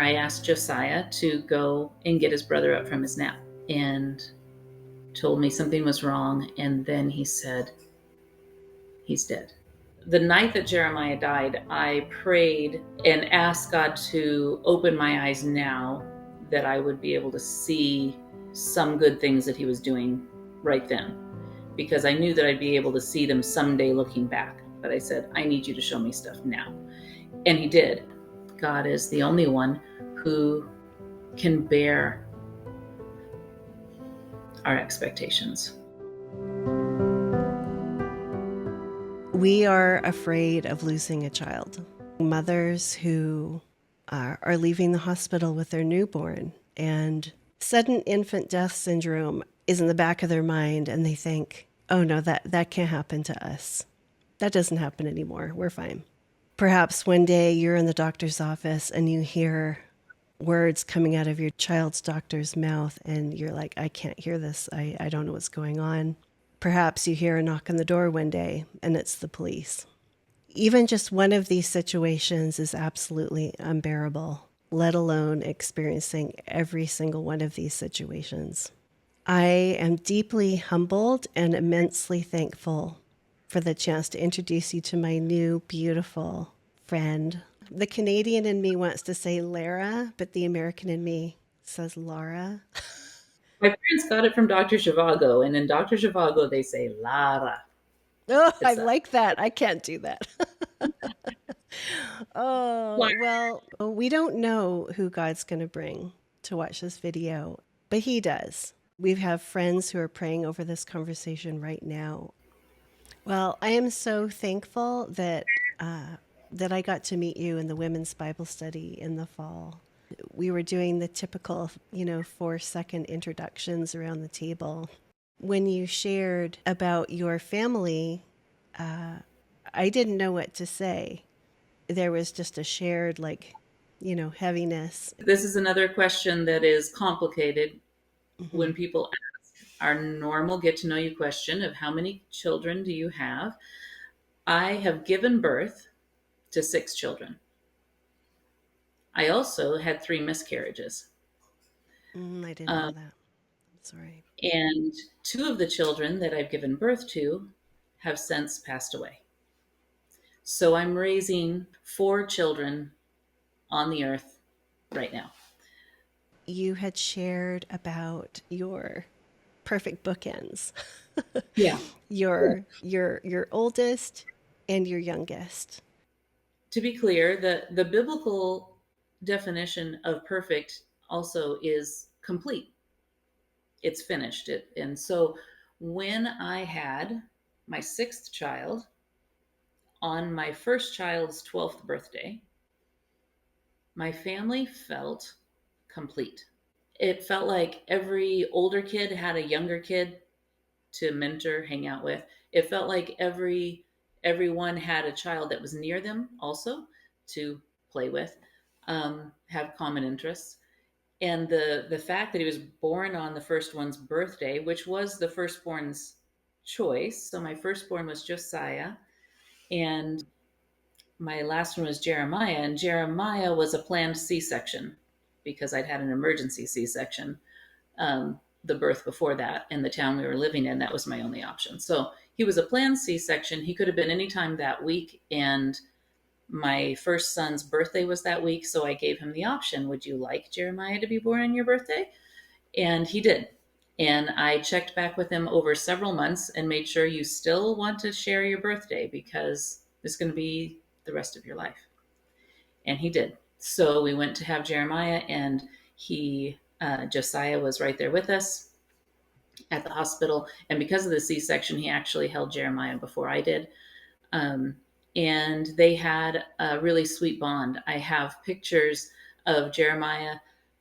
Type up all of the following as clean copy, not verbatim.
I asked Josiah to go and get his brother up from his nap and told me something was wrong. And then he said, he's dead. The night that Jeremiah died, I prayed and asked God to open my eyes now that I would be able to see some good things that he was doing right then, because I knew that I'd be able to see them someday looking back. But I said, I need you to show me stuff now. And he did. God is the only one who can bear our expectations. We are afraid of losing a child. Mothers who are leaving the hospital with their newborn, and sudden infant death syndrome is in the back of their mind, and they think, oh no, that can't happen to us. That doesn't happen anymore. We're fine. Perhaps one day you're in the doctor's office and you hear words coming out of your child's doctor's mouth and you're like, I can't hear this. I don't know what's going on. Perhaps you hear a knock on the door one day and it's the police. Even just one of these situations is absolutely unbearable, let alone experiencing every single one of these situations. I am deeply humbled and immensely thankful for the chance to introduce you to my new, beautiful friend. The Canadian in me wants to say Lara, but the American in me says Lara. My parents got it from Dr. Zhivago, and in Dr. Zhivago, they say Lara. Oh, I It's like that. I can't do that. Oh, well, we don't know who God's going to bring to watch this video, but He does. We have friends who are praying over this conversation right now. Well, I am so thankful that I got to meet you in the women's Bible study in the fall. We were doing the typical, 4-second introductions around the table. When you shared about your family, I didn't know what to say. There was just a shared, heaviness. This is another question that is complicated when Mm-hmm. people ask our normal get to know you question of how many children do you have? I have given birth to 6 children. I also had 3 miscarriages. I didn't know Um, that. I'm sorry. and 2 of the children that I've given birth to have since passed away. So I'm raising 4 children on the earth right now. You had shared about your perfect bookends. Yeah. Your oldest and your youngest. To be clear, the biblical definition of perfect also is complete. It's finished. And so when I had my 6th child on my first child's 12th birthday, my family felt complete. It felt like every older kid had a younger kid to mentor, hang out with. It felt like everyone had a child that was near them also to play with, have common interests. And the fact that he was born on the first one's birthday, which was the firstborn's choice. So my firstborn was Josiah, and my last one was Jeremiah. And Jeremiah was a planned C-section because I'd had an emergency C-section the birth before that in the town we were living in. That was my only option. So he was a planned C-section. He could have been anytime that week. And my first son's birthday was that week. So I gave him the option. Would you like Jeremiah to be born on your birthday? And he did. And I checked back with him over several months and made sure you still want to share your birthday because it's going to be the rest of your life. And he did. So we went to have Jeremiah, and Josiah was right there with us at the hospital. And because of the C-section, he actually held Jeremiah before I did. And they had a really sweet bond. I have pictures of Jeremiah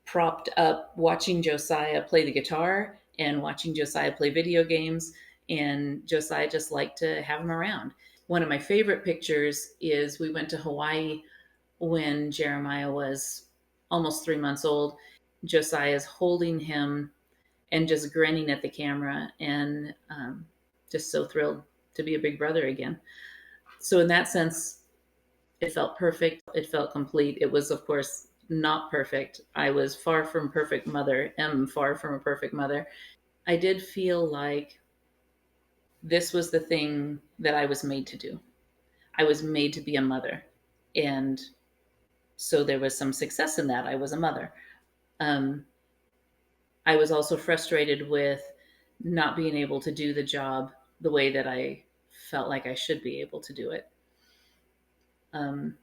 propped up watching Josiah play the guitar and watching Josiah play video games. And Josiah just liked to have him around. One of my favorite pictures is we went to Hawaii when Jeremiah was almost 3 months old. Josiah is holding him and just grinning at the camera and just so thrilled to be a big brother again. So in that sense, it felt perfect. It felt complete. It was, of course, not perfect. I was far from perfect mother, am far from a perfect mother. I did feel like this was the thing that I was made to do. I was made to be a mother. And so there was some success in that. I was a mother. Um, I was also frustrated with not being able to do the job the way that I felt like I should be able to do it. Um,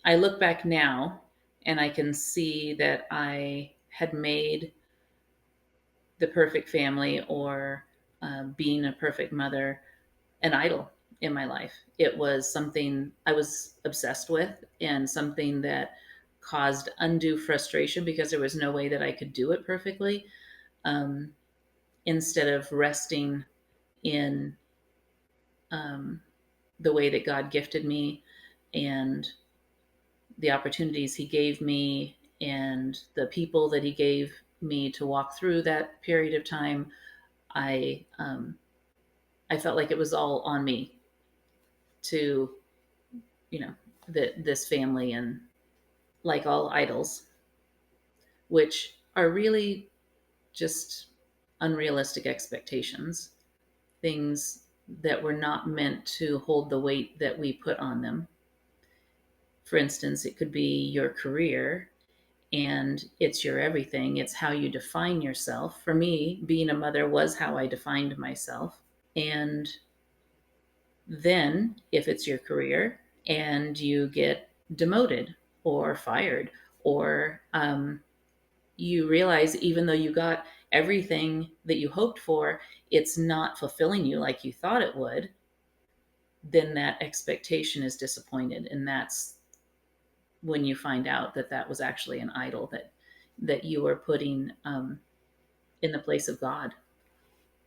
I look back now and I can see that I had made the perfect family or being a perfect mother an idol in my life. It was something I was obsessed with and something that caused undue frustration because there was no way that I could do it perfectly. Um, Instead of resting in um, the way that God gifted me and the opportunities He gave me and the people that He gave me to walk through that period of time, I I felt like it was all on me to, you know, this family, and like all idols, which are really just unrealistic expectations, things that were not meant to hold the weight that we put on them. For instance, it could be your career and it's your everything. It's how you define yourself. For me, being a mother was how I defined myself. And then, if it's your career and you get demoted or fired, or you realize even though you got everything that you hoped for, it's not fulfilling you like you thought it would, then that expectation is disappointed. And that's when you find out that that was actually an idol that you were putting in the place of God.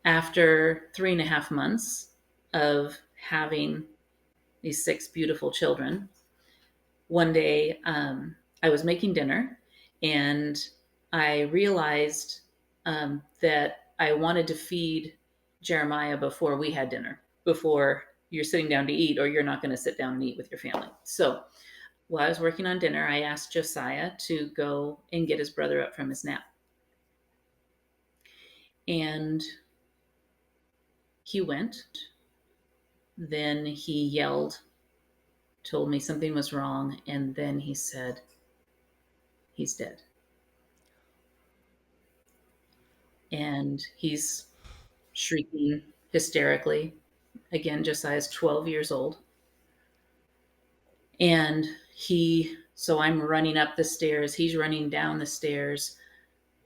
After 3.5 months of having these 6 beautiful children, one day I was making dinner and I realized that I wanted to feed Jeremiah before we had dinner, before you're sitting down to eat, or you're not going to sit down and eat with your family. So while I was working on dinner, I asked Josiah to go and get his brother up from his nap. And he went. Then he yelled, told me something was wrong, and then he said, he's dead. And he's shrieking hysterically. Again, Josiah's 12 years old. And so I'm running up the stairs. He's running down the stairs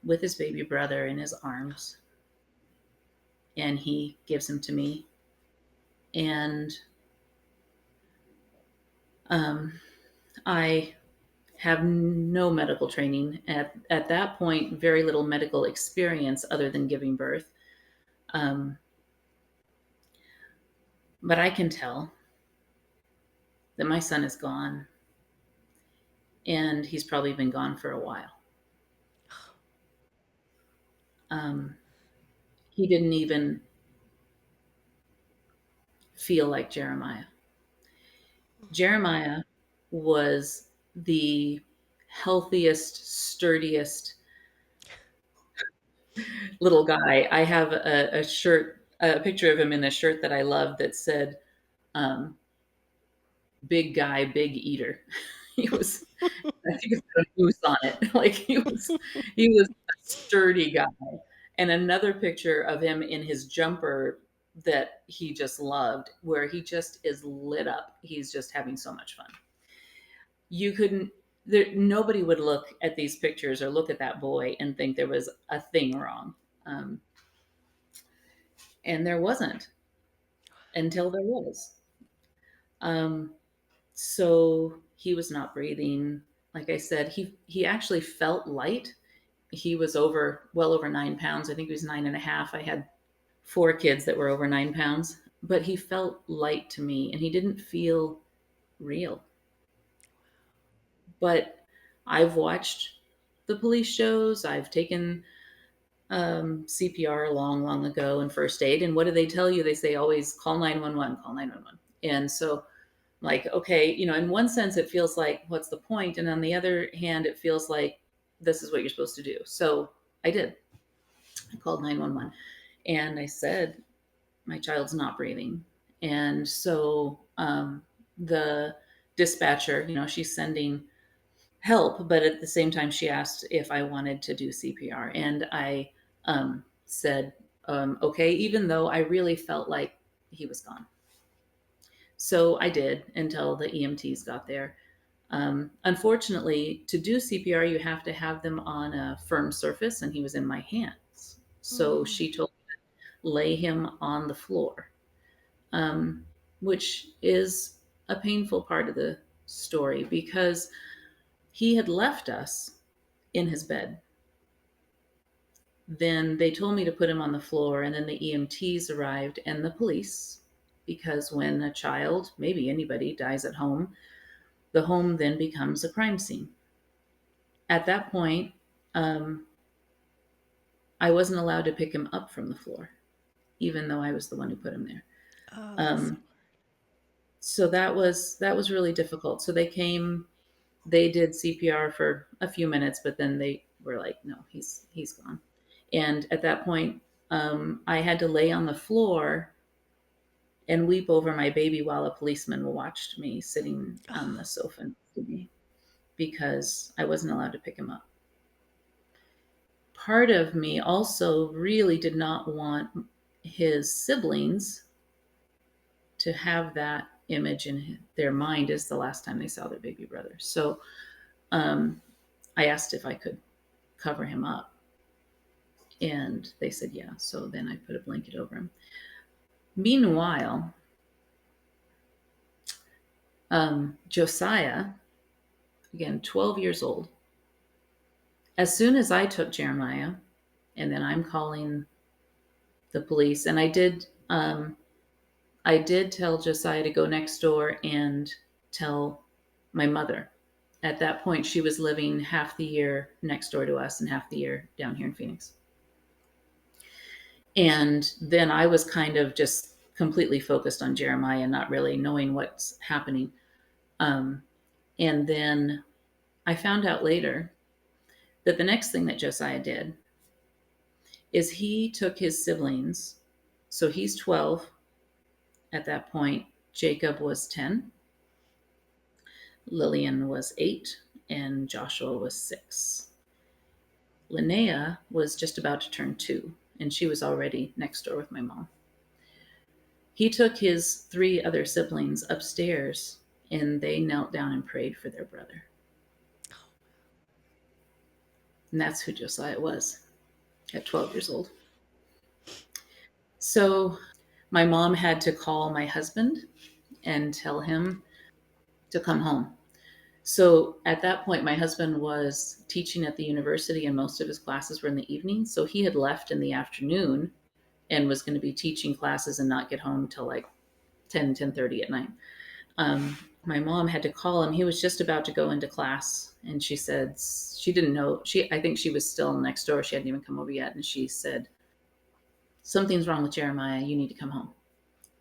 with his baby brother in his arms. And he gives him to me. And I have no medical training. At that point, very little medical experience other than giving birth. Um, but I can tell that my son is gone, and he's probably been gone for a while. He didn't even feel like Jeremiah. Jeremiah was the healthiest, sturdiest little guy. I have a shirt, a picture of him in a shirt that I love that said, um, "Big guy, big eater." He was, I think it's got a moose on it. Like he was a sturdy guy. And another picture of him in his jumper that he just loved, where he just is lit up. He's just having so much fun. You couldn't nobody would look at these pictures or look at that boy and think there was a thing wrong. Um, and there wasn't until there was. Um, so he was not breathing. Like I said, he actually felt light. He was well over 9 pounds. I think he was 9.5. I had 4 kids that were over 9 pounds, but he felt light to me and he didn't feel real. But I've watched the police shows. I've taken CPR long, long ago and first aid. And what do they tell you? They say always call 911, call 911. And so Like, okay, in one sense, it feels like, what's the point? And on the other hand, it feels like this is what you're supposed to do. So I did. I called 911 and I said, my child's not breathing. And so the dispatcher, she's sending help, but at the same time, she asked if I wanted to do CPR. And I said, okay, even though I really felt like he was gone. So I did until the EMTs got there. Unfortunately, to do CPR, you have to have them on a firm surface, and he was in my hands. So Mm. she told me to lay him on the floor, um, which is a painful part of the story because he had left us in his bed. Then they told me to put him on the floor, and then the EMTs arrived and the police, because when a child, maybe anybody, dies at home, the home then becomes a crime scene. At that point, um, I wasn't allowed to pick him up from the floor, even though I was the one who put him there. Oh, that's so Um, so that was really difficult. So they came, they did CPR for a few minutes, but then they were like, "No, he's gone." And at that point, I had to lay on the floor and weep over my baby while a policeman watched me sitting on the sofa next to me because I wasn't allowed to pick him up. Part of me also really did not want his siblings to have that image in their mind as the last time they saw their baby brother. So um, I asked if I could cover him up, and they said yeah. So then I put a blanket over him. Meanwhile, Josiah, again, 12 years old, as soon as I took Jeremiah, and then I'm calling the police, and I did tell Josiah to go next door and tell my mother. At that point, she was living half the year next door to us and half the year down here in Phoenix. And then I was kind of just completely focused on Jeremiah, not really knowing what's happening. Um, and then I found out later that the next thing that Josiah did is he took his siblings. So he's 12 at that point. Jacob was 10. Lillian was 8. And Joshua was 6. Linnea was just about to turn 2. And she was already next door with my mom. He took his 3 other siblings upstairs and they knelt down and prayed for their brother. And that's who Josiah was at 12 years old. So my mom had to call my husband and tell him to come home. So at that point, my husband was teaching at the university and most of his classes were in the evening. So he had left in the afternoon and was going to be teaching classes and not get home till like 10:30 at night. My mom had to call him. He was just about to go into class, and she said she didn't know. I think she was still next door. She hadn't even come over yet, and she said, "Something's wrong with Jeremiah. You need to come home."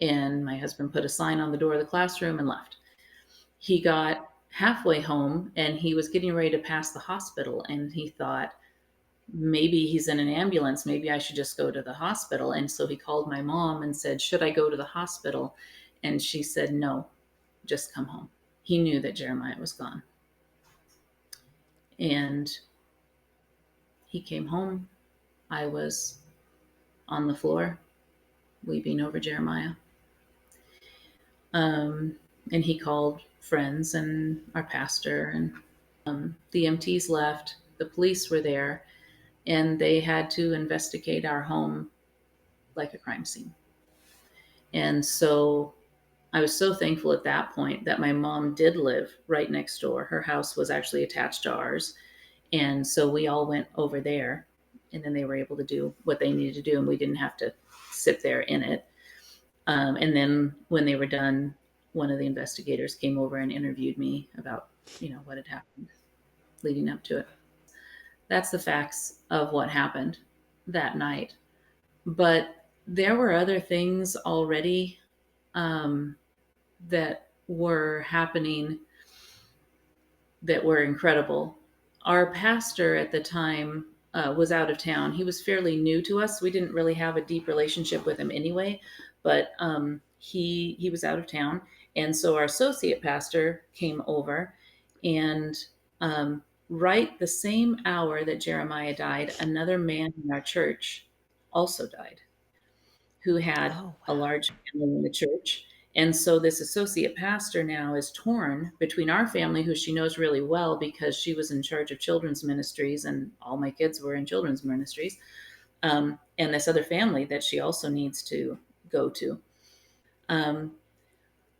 And my husband put a sign on the door of the classroom and left. He got halfway home, and he was getting ready to pass the hospital, and he thought, maybe he's in an ambulance. Maybe I should just go to the hospital. And so he called my mom and said, should I go to the hospital? And she said, no, just come home. He knew that Jeremiah was gone. And he came home. I was on the floor weeping over Jeremiah. And he called friends and our pastor, and the EMTs left. The police were there, and they had to investigate our home like a crime scene. And so I was so thankful at that point that my mom did live right next door. Her house was actually attached to ours. And so we all went over there, and then they were able to do what they needed to do, and we didn't have to sit there in it. And then when they were done, one of the investigators came over and interviewed me about, what had happened leading up to it. That's the facts of what happened that night. But there were other things already that were happening that were incredible. Our pastor at the time was out of town. He was fairly new to us. We didn't really have a deep relationship with him anyway, but he was out of town, and so our associate pastor came over, and right the same hour that Jeremiah died, another man in our church also died, who had Oh, a wow. large family in the church. And so this associate pastor now is torn between our family, who she knows really well because she was in charge of children's ministries and all my kids were in children's ministries, and this other family that she also needs to go to. Um,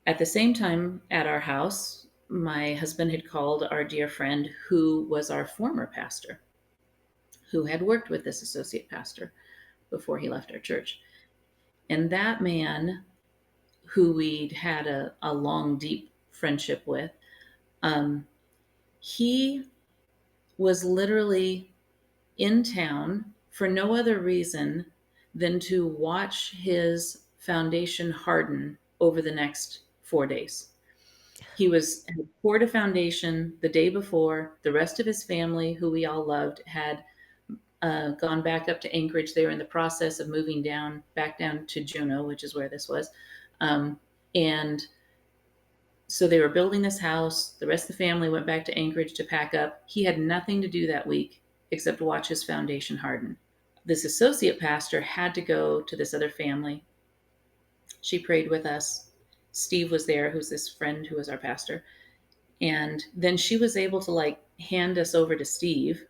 at the same time, at our house, my husband had called our dear friend who was our former pastor, who had worked with this associate pastor before he left our church. And that man, who we'd had a long, deep friendship with, um, he was literally in town for no other reason than to watch his foundation harden over the next 4 days. He had poured a foundation the day before. The rest of his family, who we all loved, had gone back up to Anchorage. They were in the process of moving back down to Juneau, which is where this was. And so they were building this house. The rest of the family went back to Anchorage to pack up. He had nothing to do that week except watch his foundation harden. This associate pastor had to go to this other family. She prayed with us. Steve was there, who's this friend who was our pastor. And then she was able to like hand us over to Steve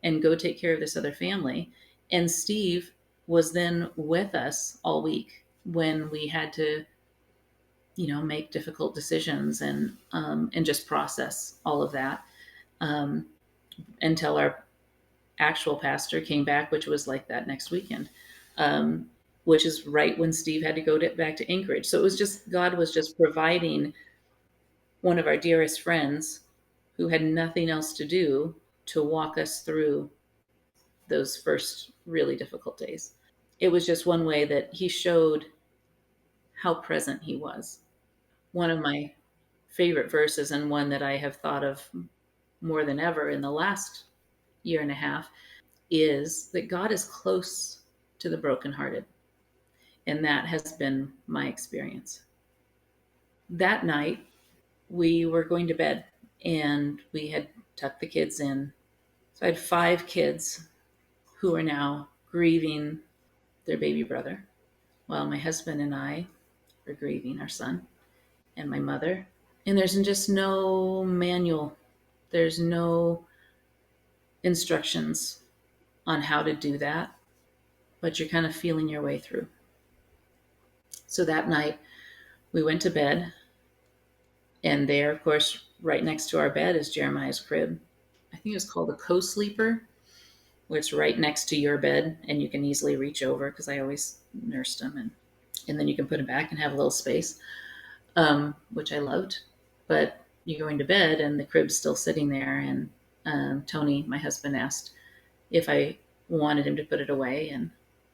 and go take care of this other family. And Steve was then with us all week when we had to, make difficult decisions and just process all of that, um, until our actual pastor came back, which was like that next weekend, um, which is right when Steve had to back to Anchorage. So it was just God was just providing one of our dearest friends who had nothing else to do to walk us through those first really difficult days. It was just one way that he showed how present he was. One of my favorite verses, and one that I have thought of more than ever in the last year and a half, is that God is close to the brokenhearted. And that has been my experience. That night, we were going to bed and we had tucked the kids in. So I had 5 kids who are now grieving their baby brother, while my husband and I are grieving our son and my mother. And there's just no manual, there's no instructions on how to do that, but you're kind of feeling your way through. So that night, we went to bed, and there, of course, right next to our bed is Jeremiah's crib. I think it was called a co-sleeper, where it's right next to your bed and you can easily reach over because I always nursed him, and then you can put him back and have a little space, which I loved. But you're going to bed and the crib's still sitting there, and Tony, my husband, asked if I wanted him to put it away, and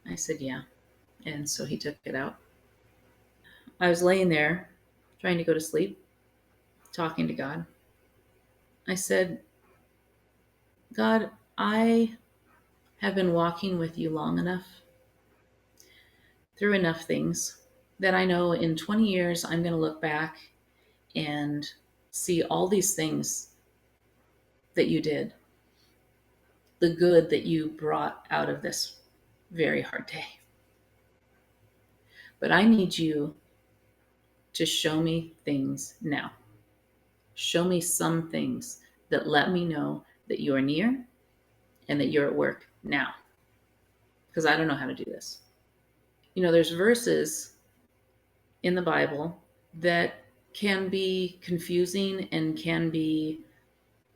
I said yeah, and so he took it out. I was laying there trying to go to sleep, talking to God. I said, God, I have been walking with you long enough, through enough things, that I know in 20 years I'm going to look back and see all these things that you did, the good that you brought out of this very hard day. But I need you to show me things now. Show me some things that let me know that you are near and that you're at work now, because I don't know how to do this. There's verses in the Bible that can be confusing and can be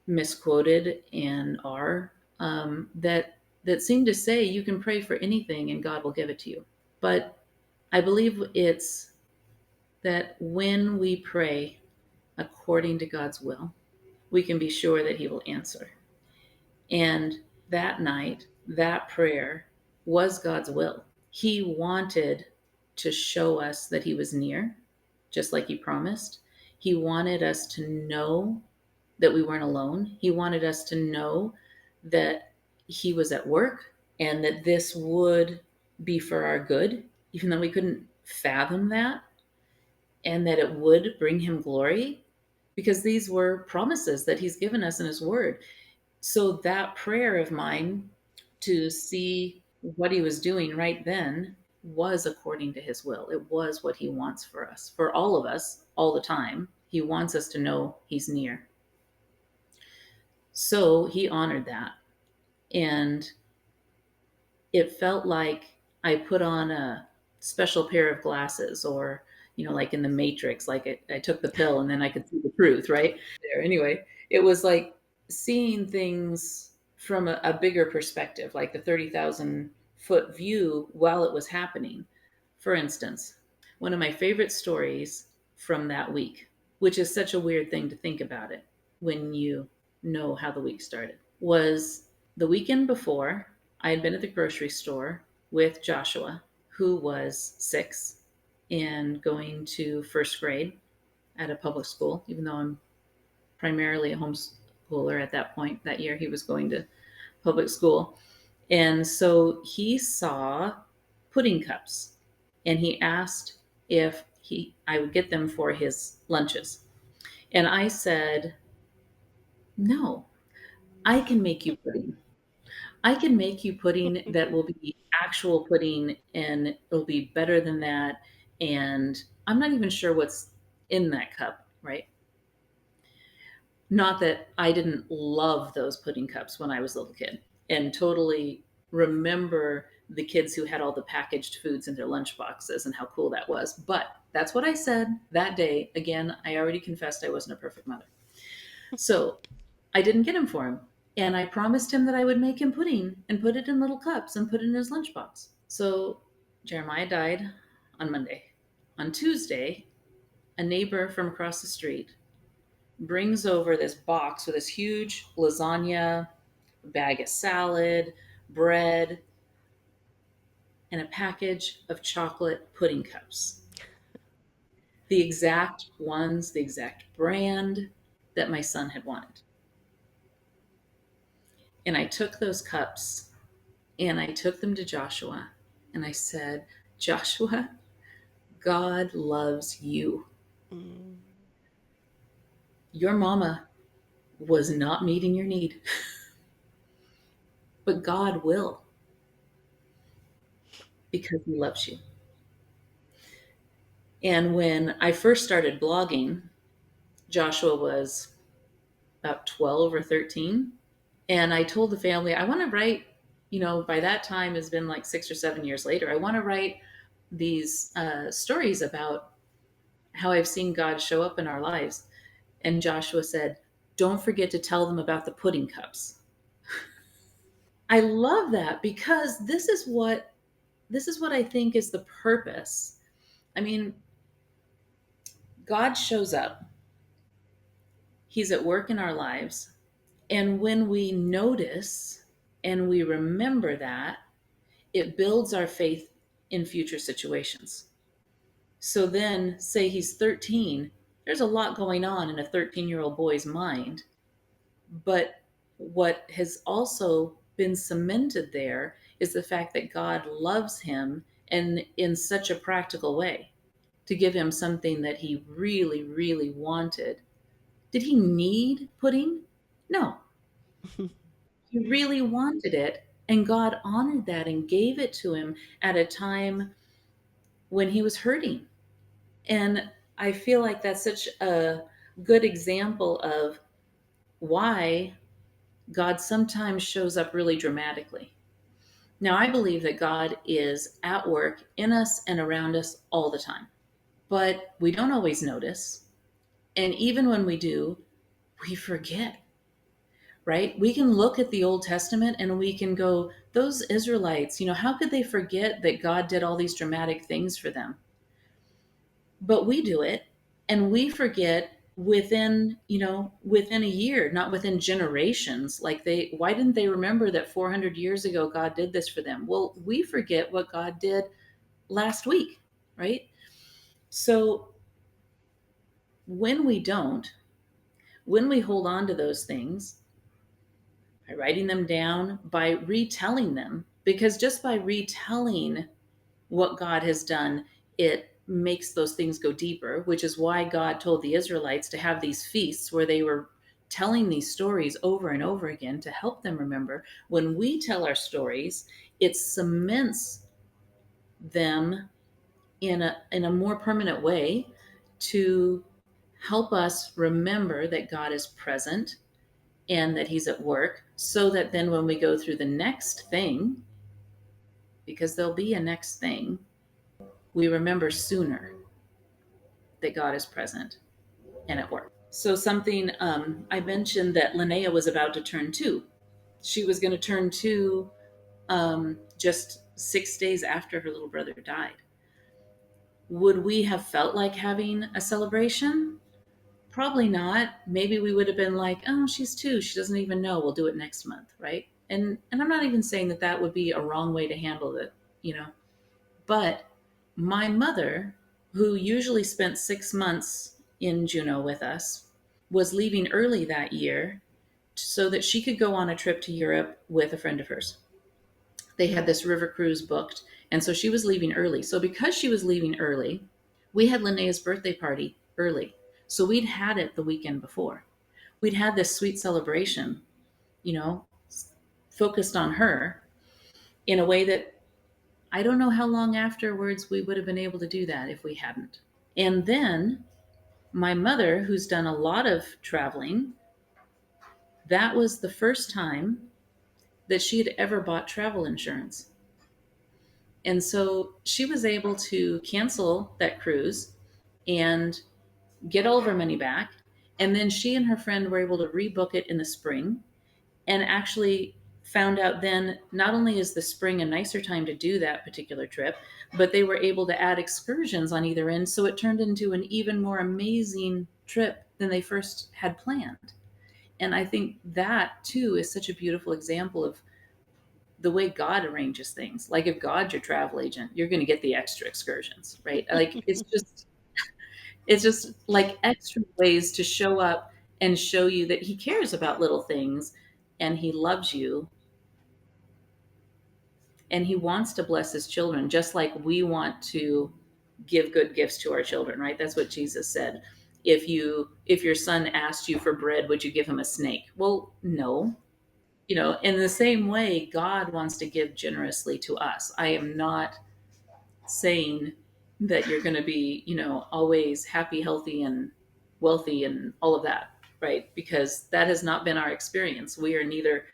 misquoted, and are, that seem to say you can pray for anything and God will give it to you. But I believe it's that when we pray according to God's will, we can be sure that He will answer. And that night, that prayer was God's will. He wanted to show us that He was near, just like He promised. He wanted us to know that we weren't alone. He wanted us to know that He was at work and that this would be for our good, even though we couldn't fathom that, and that it would bring Him glory, because these were promises that He's given us in His Word. So that prayer of mine to see what He was doing right then was according to His will. It was what He wants for us, for all of us, all the time. He wants us to know He's near. So He honored that. And it felt like I put on a special pair of glasses, or, like in the Matrix, like I took the pill and then I could see the truth, right? There. Anyway, it was like seeing things from a bigger perspective, like the 30,000-foot view while it was happening. For instance, one of my favorite stories from that week, which is such a weird thing to think about it when you know how the week started, was the weekend before. I had been at the grocery store with Joshua, who was 6 and going to first grade at a public school, even though I'm primarily a homeschooler at that point. That year, he was going to public school. And so he saw pudding cups and he asked if I would get them for his lunches. And I said, "No, I can make you pudding. I can make you pudding that will be actual pudding and it'll be better than that. And I'm not even sure what's in that cup, right?" Not that I didn't love those pudding cups when I was a little kid and totally remember the kids who had all the packaged foods in their lunch boxes and how cool that was. But that's what I said that day. Again, I already confessed I wasn't a perfect mother. So I didn't get him for him. And I promised him that I would make him pudding and put it in little cups and put it in his lunchbox. So Jeremiah died on Monday. On Tuesday, a neighbor from across the street brings over this box with this huge lasagna, a bag of salad, bread, and a package of chocolate pudding cups. The exact ones, the exact brand that my son had wanted. And I took those cups and I took them to Joshua and I said, "Joshua, God loves you. Mm. Your mama was not meeting your need, but God will, because He loves you." And when I first started blogging, Joshua was about 12 or 13. And I told the family, I want to write, by that time has been like 6 or 7 years later, I want to write these stories about how I've seen God show up in our lives. And Joshua said, "Don't forget to tell them about the pudding cups." I love that because this is what I think is the purpose. I mean, God shows up. He's at work in our lives. And when we notice and we remember that, it builds our faith in future situations. So then, say he's 13, there's a lot going on in a 13-year-old boy's mind. But what has also been cemented there is the fact that God loves him, and in such a practical way, to give him something that he really, really wanted. Did he need pudding? No. He really wanted it, and God honored that and gave it to him at a time when he was hurting. And I feel like that's such a good example of why God sometimes shows up really dramatically. Now, I believe that God is at work in us and around us all the time, but we don't always notice. And even when we do, we forget, right? We can look at the Old Testament and we can go, those Israelites, how could they forget that God did all these dramatic things for them? But we do it and we forget within a year, not within generations. Like, why didn't they remember that 400 years ago God did this for them? Well, we forget what God did last week, right? So when we don't, when we hold on to those things, by writing them down, by retelling them, because just by retelling what God has done, it makes those things go deeper, which is why God told the Israelites to have these feasts where they were telling these stories over and over again to help them remember. When we tell our stories, it cements them in a more permanent way to help us remember that God is present and that he's at work, so that then when we go through the next thing, because there'll be a next thing, we remember sooner that God is present and at work. So something I mentioned that Linnea was about to turn two. She was going to turn two just 6 days after her little brother died. Would we have felt like having a celebration? Probably not. Maybe we would have been like, "Oh, she's two. She doesn't even know. We'll do it next month, right?" And I'm not even saying that that would be a wrong way to handle it, you know. But my mother, who usually spent 6 months in Juneau with us, was leaving early that year so that she could go on a trip to Europe with a friend of hers. They had this river cruise booked, and so she was leaving early. So because she was leaving early, we had Linnea's birthday party early. So we'd had it the weekend before. We'd had this sweet celebration, you know, focused on her in a way that I don't know how long afterwards we would have been able to do that if we hadn't. And then my mother, who's done a lot of traveling, that was the first time that she had ever bought travel insurance. And so she was able to cancel that cruise and get all of her money back. And then she and her friend were able to rebook it in the spring, and actually found out then not only is the spring a nicer time to do that particular trip, but they were able to add excursions on either end. So it turned into an even more amazing trip than they first had planned. And I think that too is such a beautiful example of the way God arranges things. Like if God's your travel agent, you're going to get the extra excursions, right? Like it's just like extra ways to show up and show you that he cares about little things and he loves you and he wants to bless his children just like we want to give good gifts to our children, right? That's what Jesus said. If your son asked you for bread, would you give him a snake? Well, no. In the same way, God wants to give generously to us. I am not saying that you're going to be, always happy, healthy, and wealthy and all of that, right? Because that has not been our experience. We are neither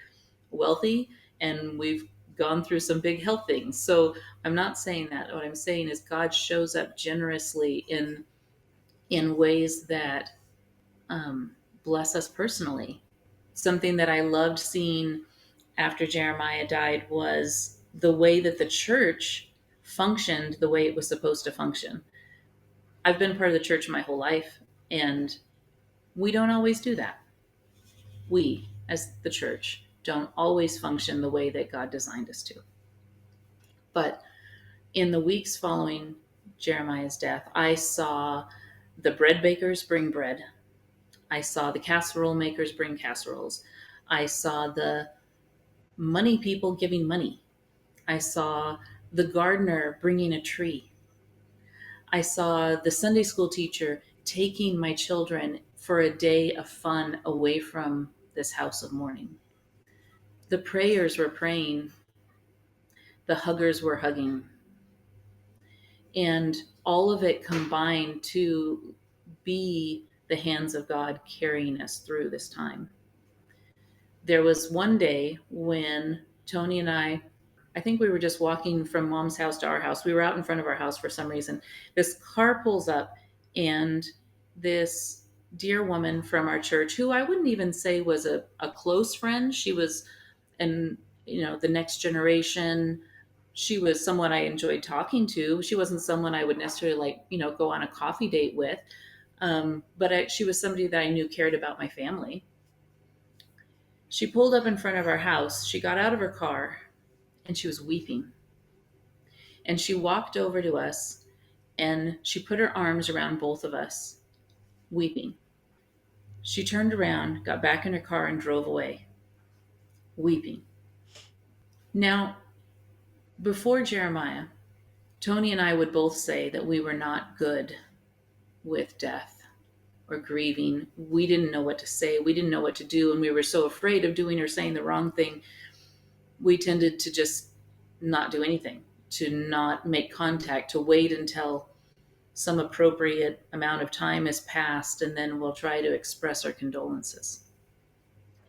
wealthy and we've gone through some big health things. So I'm not saying that. What I'm saying is God shows up generously in ways that bless us personally. Something that I loved seeing after Jeremiah died was the way that the church functioned the way it was supposed to function. I've been part of the church my whole life, and we don't always do that. We, as the church, don't always function the way that God designed us to. But in the weeks following Jeremiah's death, I saw the bread bakers bring bread. I saw the casserole makers bring casseroles. I saw the money people giving money. I saw the gardener bringing a tree. I saw the Sunday school teacher taking my children for a day of fun away from this house of mourning. The prayers were praying, the huggers were hugging, and all of it combined to be the hands of God carrying us through this time. There was one day when Tony and I think we were just walking from mom's house to our house. We were out in front of our house for some reason. This car pulls up, and this dear woman from our church, who I wouldn't even say was a close friend, she was, and the next generation. She was someone I enjoyed talking to. She wasn't someone I would necessarily go on a coffee date with. But she was somebody that I knew cared about my family. She pulled up in front of our house. She got out of her car and she was weeping. And she walked over to us and she put her arms around both of us weeping. She turned around, got back in her car, and drove away, weeping. Now, before Jeremiah, Tony and I would both say that we were not good with death or grieving. We didn't know what to say. We didn't know what to do. And we were so afraid of doing or saying the wrong thing. We tended to just not do anything, to not make contact, to wait until some appropriate amount of time has passed, and then we'll try to express our condolences.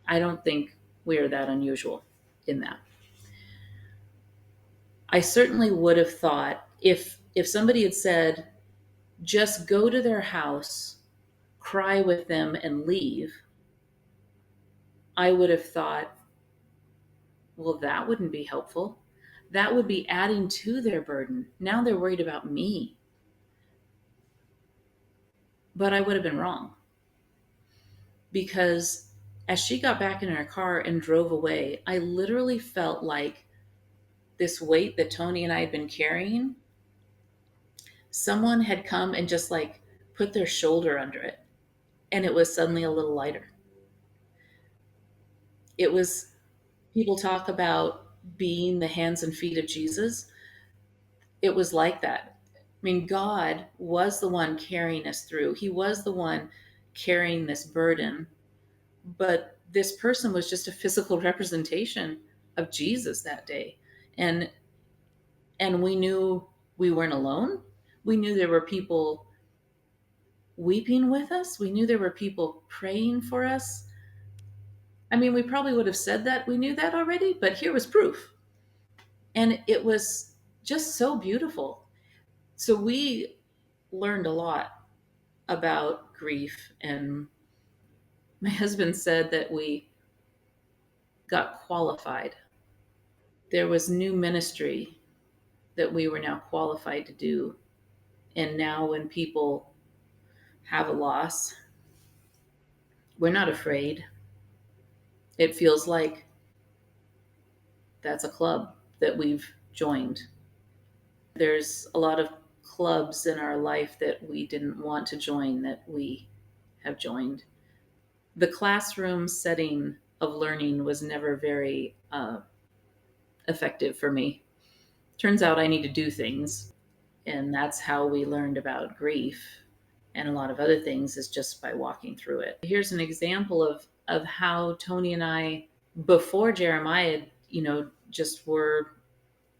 I don't think we are that unusual in that. I certainly would have thought if somebody had said, just go to their house, cry with them, and leave, I would have thought, well, that wouldn't be helpful. That would be adding to their burden. Now they're worried about me. But I would have been wrong, because as she got back in her car and drove away, I literally felt like this weight that Tony and I had been carrying, someone had come and just like put their shoulder under it, and it was suddenly a little lighter. It was, people talk about being the hands and feet of Jesus. It was like that. I mean, God was the one carrying us through. He was the one carrying this burden, but this person was just a physical representation of Jesus that day. And we knew we weren't alone. We knew there were people weeping with us. We knew there were people praying for us. I mean, we probably would have said that. We knew that already, but here was proof. And it was just so beautiful. So we learned a lot about grief. And my husband said that we got qualified. There was new ministry that we were now qualified to do. And now, when people have a loss, we're not afraid. It feels like that's a club that we've joined. There's a lot of clubs in our life that we didn't want to join that we have joined. The classroom setting of learning was never very effective for me. Turns out I need to do things, and that's how we learned about grief and a lot of other things, is just by walking through it. Here's an example of how Tony and I, before Jeremiah, just were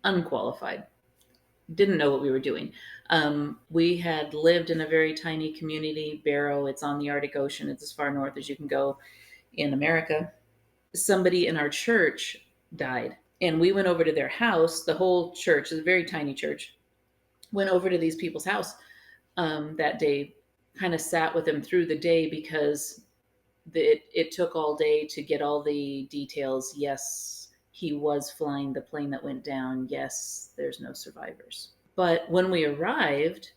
unqualified, didn't know what we were doing. We had lived in a very tiny community, Barrow. It's on the Arctic Ocean. It's as far north as you can go in America. Somebody in our church died, and we went over to their house. The whole church is a very tiny church. Went over to these people's house that day, kind of sat with them through the day, because it took all day to get all the details. Yes, he was flying the plane that went down. Yes, there's no survivors. But when we arrived,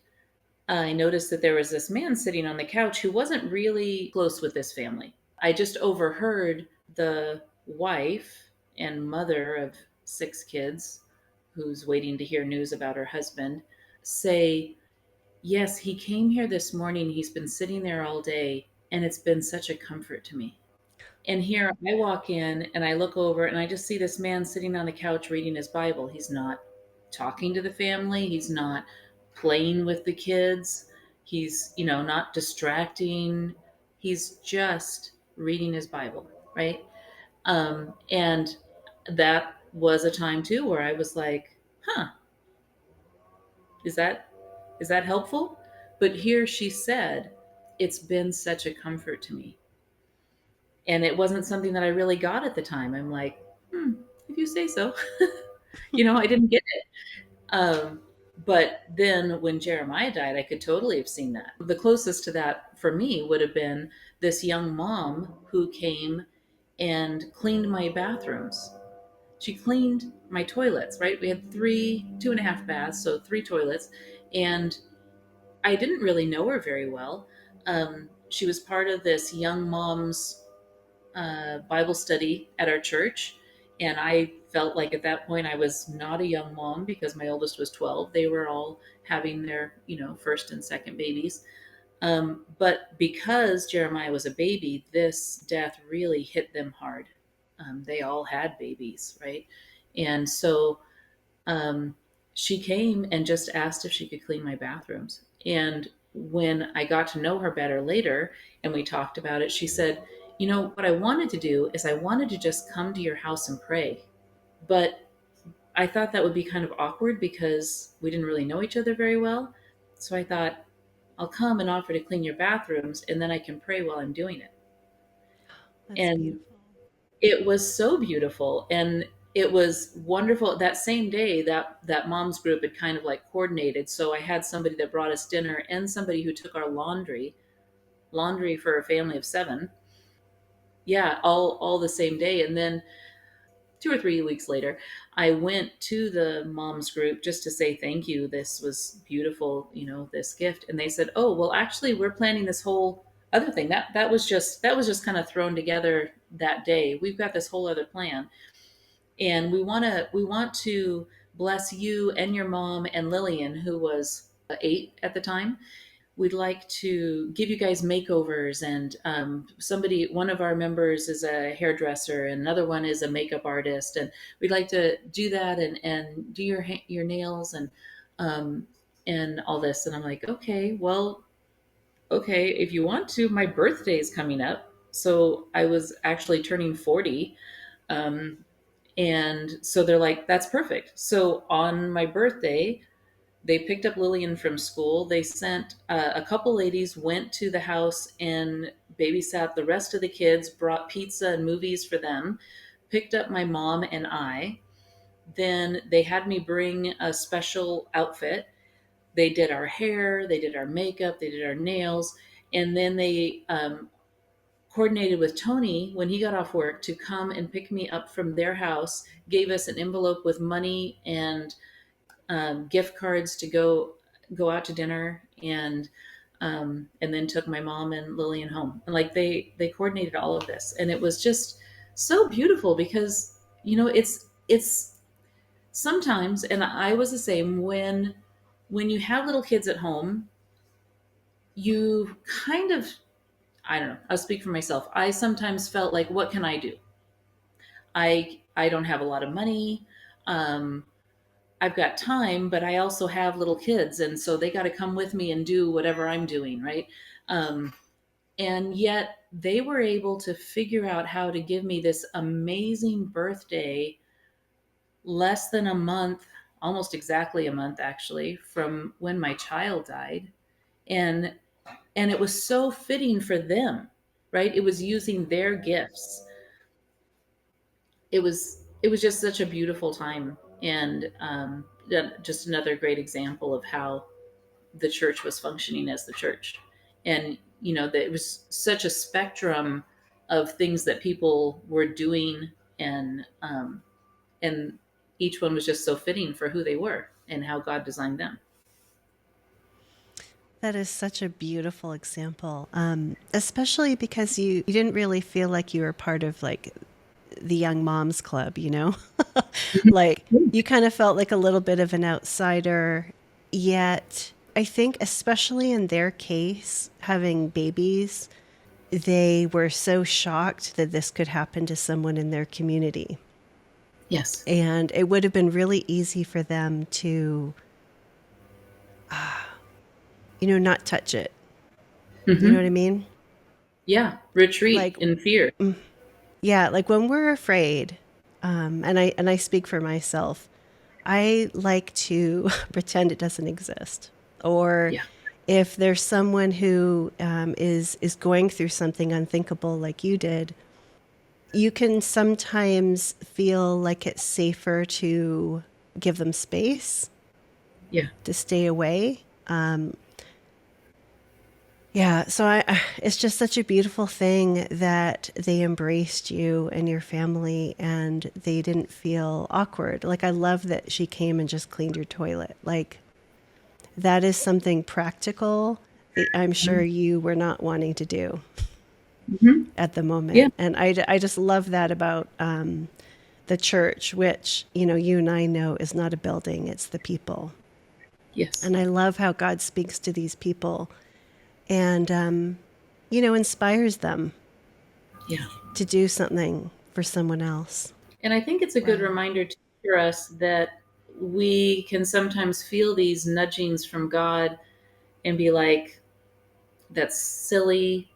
I noticed that there was this man sitting on the couch who wasn't really close with this family. I just overheard the wife and mother of 6 kids, who's waiting to hear news about her husband, say, yes, he came here this morning. He's been sitting there all day, and it's been such a comfort to me. And here I walk in and I look over and I just see this man sitting on the couch reading his Bible. He's not talking to the family. He's not playing with the kids. He's, not distracting. He's just reading his Bible, right? And that was a time too where I was like, huh, is that helpful? But here she said, it's been such a comfort to me. And it wasn't something that I really got at the time. I'm like, if you say so. I didn't get it. But then when Jeremiah died, I could totally have seen that. The closest to that for me would have been this young mom who came and cleaned my bathrooms. She cleaned my toilets, right? We had 2.5 baths, so 3 toilets. And I didn't really know her very well. She was part of this young mom's Bible study at our church. And I felt like at that point I was not a young mom, because my oldest was 12. They were all having their, first and second babies. But because Jeremiah was a baby, this death really hit them hard. They all had babies, right? And so um, she came and just asked if she could clean my bathrooms. And when I got to know her better later and we talked about it, she said, "You know, what I wanted to do is I wanted to just come to your house and pray. But I thought that would be kind of awkward because we didn't really know each other very well. So I thought, I'll come and offer to clean your bathrooms and then I can pray while I'm doing it." That's And beautiful. it was so beautiful. And it was wonderful. That same day, that mom's group had kind of like coordinated. So I had somebody that brought us dinner and somebody who took our laundry for a family of 7. Yeah, all the same day. And then 2 or 3 weeks later, I went to the mom's group just to say thank you. This was beautiful, this gift. And they said, "Oh, well, actually, we're planning this whole other thing. That was just kind of thrown together that day. We've got this whole other plan, and we want to bless you and your mom and Lillian, who was 8 at the time. We'd like to give you guys makeovers, and one of our members is a hairdresser and another one is a makeup artist, and we'd like to do that and do your nails um, and all this." And I'm like, "Okay, well, okay, if you want to. My birthday is coming up." So I was actually turning 40. um, and so they're like, "That's perfect." So on my birthday, they picked up Lillian from school. They sent a couple ladies, went to the house and babysat the rest of the kids, brought pizza and movies for them, picked up my mom and I. Then they had me bring a special outfit. They did our hair, they did our makeup, they did our nails, and then they coordinated with Tony when he got off work to come and pick me up from their house, gave us an envelope with money and gift cards to go out to dinner, and then took my mom and Lillian home. And like they coordinated all of this, and it was just so beautiful because it's sometimes, and I was the same, when you have little kids at home, you kind of, I don't know, I'll speak for myself. I sometimes felt like, what can I do? I don't have a lot of money. Um, I've got time, but I also have little kids, and so they got to come with me and do whatever I'm doing, right? Um, and yet they were able to figure out how to give me this amazing birthday less than a month, almost exactly a month actually, from when my child died. And it was so fitting for them, right? It was using their gifts. It was just such a beautiful time, and just another great example of how the church was functioning as the church. And that it was such a spectrum of things that people were doing, and each one was just so fitting for who they were and how God designed them. That is such a beautiful example, especially because you didn't really feel like you were part of like the young moms club, you know? Like you kind of felt like a little bit of an outsider. Yet, I think, especially in their case, having babies, they were so shocked that this could happen to someone in their community. Yes. And it would have been really easy for them to, not touch it. You know what Hmm. I mean? Yeah, retreat Like, in fear. yeah, like when we're afraid, and I speak for myself, I like to pretend it doesn't exist. Or Yeah. if there's someone who is going through something unthinkable like you did, you can sometimes feel like it's safer to give them space Yeah. to stay away. Yeah, so it's just such a beautiful thing that they embraced you and your family and they didn't feel awkward. Like, I love that she came and just cleaned your toilet. Like, that is something practical that I'm sure you were not wanting to do Hmm. at the Yeah. moment. And I just love that about the church, which, you and I know is not a building, it's the people. Yes. And I love how God speaks to these people and, inspires them Yeah. to do something for someone else. And I think it's a good Wow. reminder to for us that we can sometimes feel these nudgings from God and be like, that's silly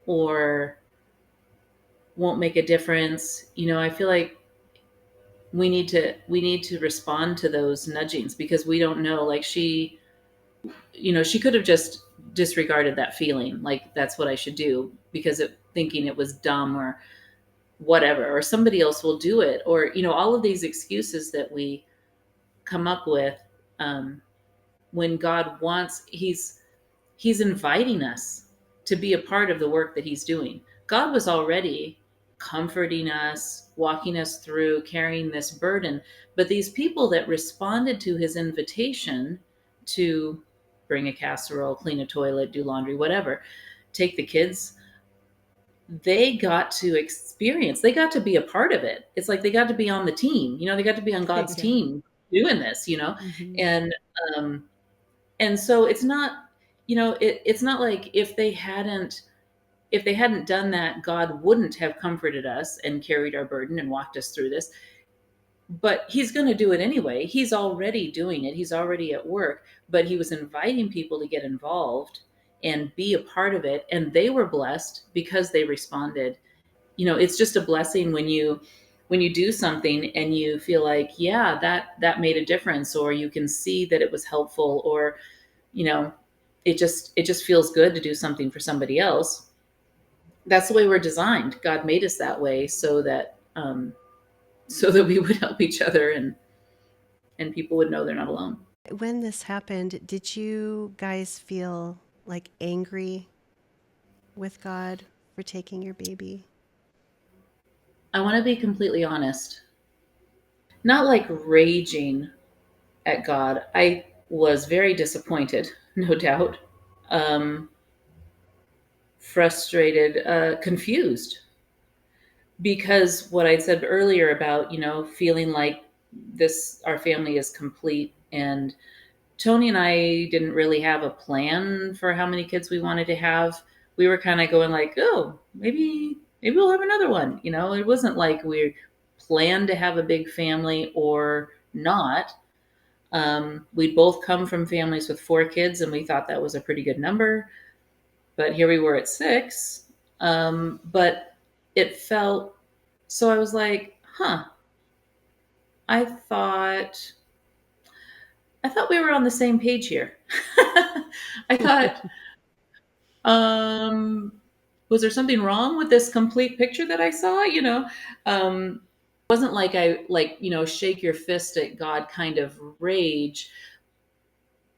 or won't make a difference. I feel like we need to respond to those nudgings because we don't know. Like she could have just disregarded that feeling, like that's what I should do because of thinking it was dumb or whatever, or somebody else will do it, or all of these excuses that we come up with. um, when God wants, he's inviting us to be a part of the work that he's doing. God was already comforting us, walking us through, carrying this burden. But these people that responded to his invitation to bring a casserole, clean a toilet, do laundry, whatever, take the kids, they got to experience, they got to be a part of it. It's like they got to be on the team, they got to be on God's Yeah. team doing this, Hmm. and um, and so it's not, it's not like if they hadn't done that, God wouldn't have comforted us and carried our burden and walked us through this. But he's going to do it anyway. He's already doing it. He's already at work, but he was inviting people to get involved and be a part of it, and they were blessed because they responded. It's just a blessing when you do something and you feel like, yeah, that made a difference, or you can see that it was helpful, or you know it just feels good to do something for somebody else. That's the way we're designed. God made us that way so that we would help each other, and people would know they're not alone. When this happened, did you guys feel like angry with God for taking your baby? I want to be completely honest. Not like raging at God. I was very disappointed, no doubt. Um, Frustrated, confused, because what I said earlier about feeling like this our family is complete, and Tony and I didn't really have a plan for how many kids we wanted to have. We were kind of going like, oh, maybe we'll have another one. It wasn't like we planned to have a big family or not. We'd both come from families with 4 kids, and we thought that was a pretty good number. But here we were at 6. But it felt so. I was like, huh. I thought I thought we were on the same page here. I thought, um, was there something wrong with this complete picture that I saw? It wasn't like I shake your fist at God kind of rage,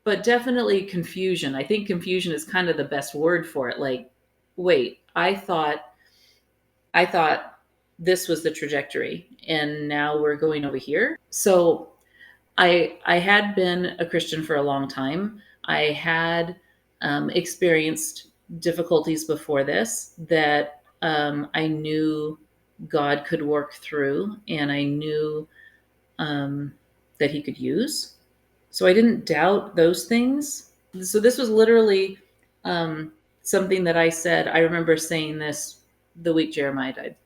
but definitely confusion. I think confusion is kind of the best word for it. Like, wait, I thought this was the trajectory, and now we're going over here. So I had been a Christian for a long time. I had experienced difficulties before this that I knew God could work through, and I knew that He could use. So I didn't doubt those things. So this was literally um, something that I said. I remember saying this the week Jeremiah died.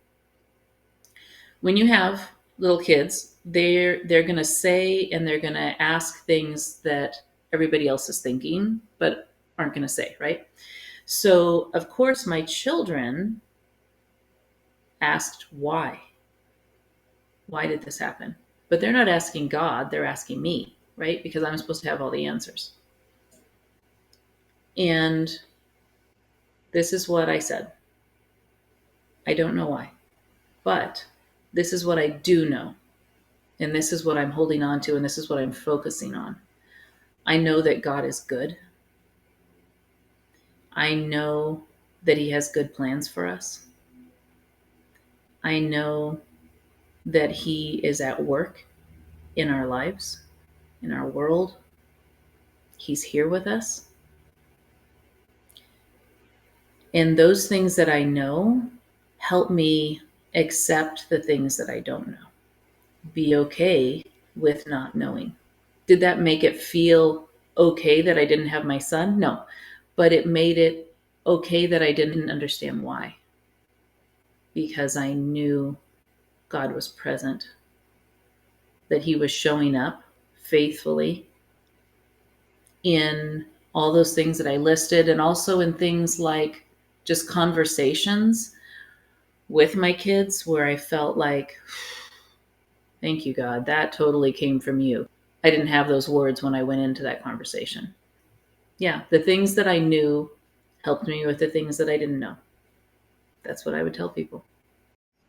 When you have little kids, they're going to say and they're going to ask things that everybody else is thinking but aren't going to say, right? So of course my children asked why did this happen, but they're not asking God, they're asking me, right? Because I'm supposed to have all the answers. And this is what I said. I don't know why, but this is what I do know, and this is what I'm holding on to, and this is what I'm focusing on. I know that God is good. I know that He has good plans for us. I know that He is at work in our lives, in our world. He's here with us. And those things that I know help me accept the things that I don't know. Be okay with not knowing. Did that make it feel okay that I didn't have my son? No. but it made it okay that I didn't understand why, because I knew God was present, that He was showing up faithfully in all those things that I listed, and also in things like just conversations with my kids where I felt like, thank you, God, that totally came from you. I didn't have those words when I went into that conversation. Yeah, the things that I knew helped me with the things that I didn't know. That's what I would tell people.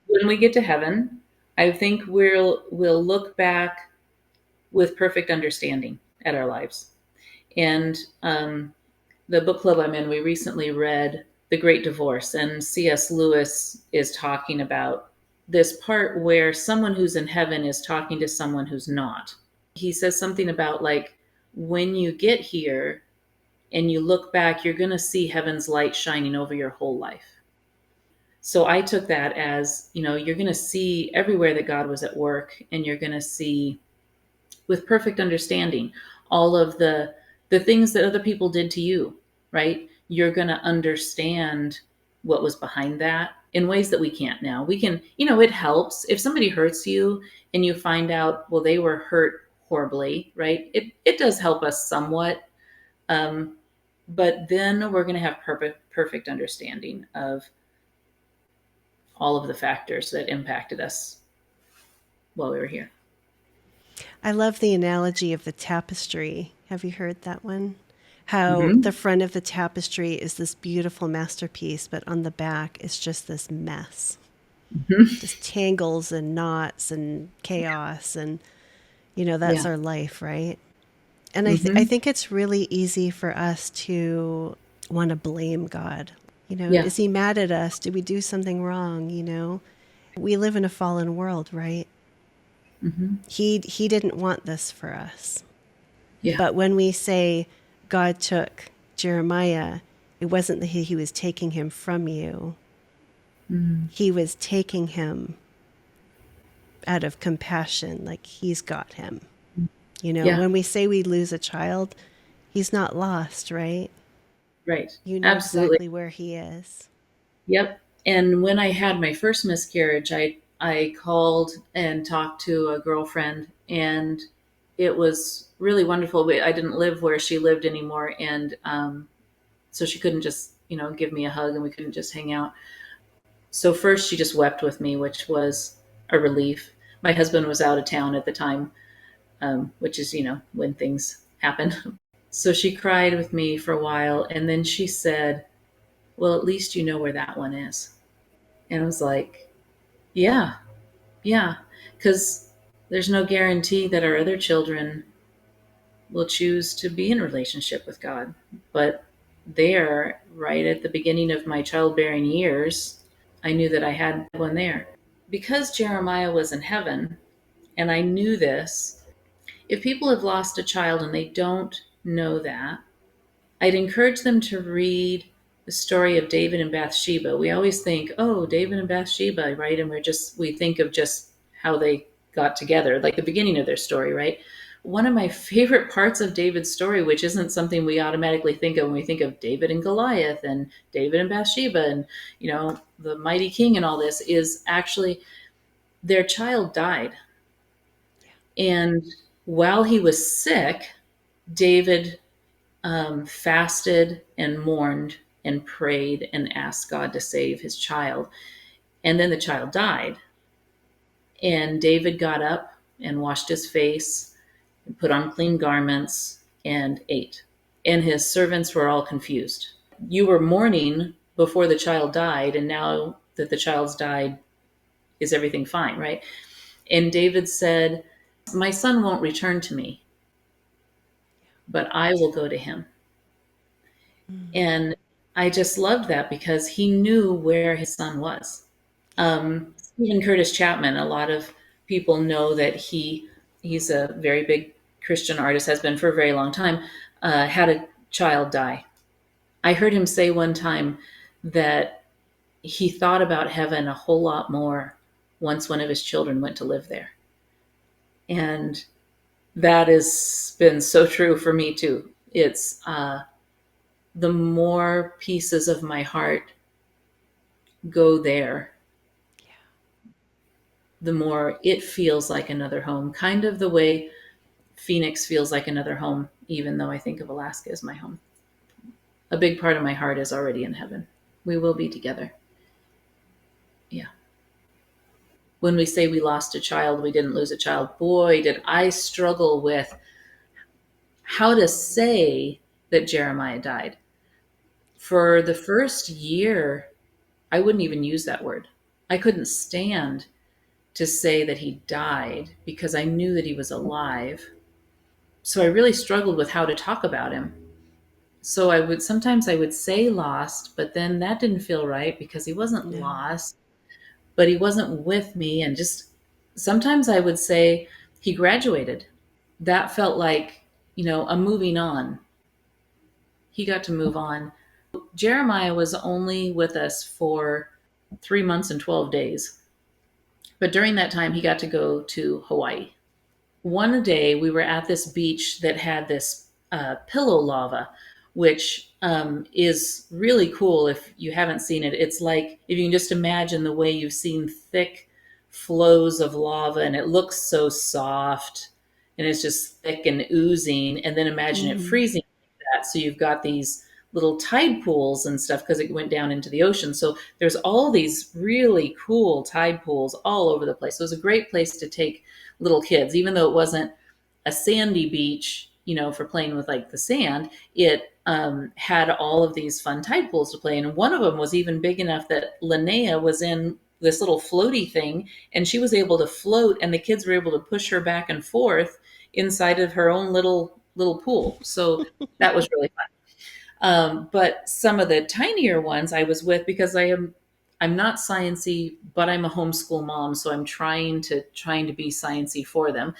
When we get to heaven, I think we'll look back with perfect understanding at our lives. And the book club I'm in, we recently read The Great Divorce, and C.S. Lewis is talking about this part where someone who's in heaven is talking to someone who's not. He says something about, like, when you get here and you look back, you're going to see heaven's light shining over your whole life. So I took that as, you're going to see everywhere that God was at work, and you're going to see with perfect understanding all of the things that other people did to you, right? You're going to understand what was behind that in ways that we can't now. We can, it helps if somebody hurts you and you find out, well, they were hurt horribly, right? It does help us somewhat. But then we're going to have perfect understanding of all of the factors that impacted us while we were here. I love the analogy of the tapestry. Have you heard that one? How Mm-hmm. the front of the tapestry is this beautiful masterpiece, but on the back is just this mess. Mm-hmm. Just tangles and knots and chaos. And, that's Yeah. our life, right? And I Mm-hmm. think it's really easy for us to want to blame God. Yeah. Is he mad at us? Did we do something wrong? We live in a fallen world, right? Mm-hmm. He didn't want this for us. Yeah. But when we say God took Jeremiah, it wasn't that he was taking him from you. Mm-hmm. He was taking him out of compassion, like he's got him. Yeah. When we say we lose a child, he's not lost, right? Right. You know Absolutely. exactly where he is. Yep. And when I had my first miscarriage, I called and talked to a girlfriend, and it was really wonderful. I didn't live where she lived anymore, and so she couldn't just give me a hug, and we couldn't just hang out. So first, she just wept with me, which was a relief. My husband was out of town at the time, which is when things happen. So she cried with me for a while, and then she said, well, at least you know where that one is. And I was like, yeah, yeah, because there's no guarantee that our other children will choose to be in a relationship with God. But there, right at the beginning of my childbearing years, I knew that I had one there. Because Jeremiah was in heaven, and I knew this, if people have lost a child and they don't know that, I'd encourage them to read the story of David and Bathsheba. We always think, oh, David and Bathsheba, right? And we think of just how they got together, like the beginning of their story, right? One of my favorite parts of David's story, which isn't something we automatically think of when we think of David and Goliath and David and Bathsheba and, the mighty king and all this, is actually their child died. And while he was sick, David fasted and mourned and prayed and asked God to save his child. And then the child died. And David got up and washed his face and put on clean garments and ate. And his servants were all confused. You were mourning before the child died, and now that the child's died, is everything fine, right? And David said, my son won't return to me, but I will go to him. Mm. And I just loved that because he knew where his son was. Stephen Curtis Chapman, a lot of people know that he's a very big Christian artist, has been for a very long time, had a child die. I heard him say one time that he thought about heaven a whole lot more once one of his children went to live there. And that has been so true for me too. It's the more pieces of my heart go there, the more it feels like another home, kind of the way Phoenix feels like another home, even though I think of Alaska as my home. A big part of my heart is already in heaven. We will be together. Yeah. When we say we lost a child, we didn't lose a child. Boy, did I struggle with how to say that Jeremiah died. For the first year, I wouldn't even use that word. I couldn't stand to say that he died because I knew that he was alive. So I really struggled with how to talk about him. So I would say lost, but then that didn't feel right because he wasn't No. lost, but he wasn't with me. And just sometimes I would say he graduated. That felt like, a moving on. He got to move on. Jeremiah was only with us for 3 months and 12 days. But during that time, he got to go to Hawaii. One day we were at this beach that had this pillow lava, which is really cool if you haven't seen it. It's like if you can just imagine the way you've seen thick flows of lava and it looks so soft and it's just thick and oozing, and then imagine it Mm-hmm. freezing like that. So you've got these little tide pools and stuff because it went down into the ocean. So there's all these really cool tide pools all over the place. So it was a great place to take little kids, even though it wasn't a sandy beach, for playing with like the sand. It had all of these fun tide pools to play in. And one of them was even big enough that Linnea was in this little floaty thing and she was able to float and the kids were able to push her back and forth inside of her own little pool. So that was really fun. But some of the tinier ones I was with because I'm not sciencey, but I'm a homeschool mom, so I'm trying to be sciencey for them.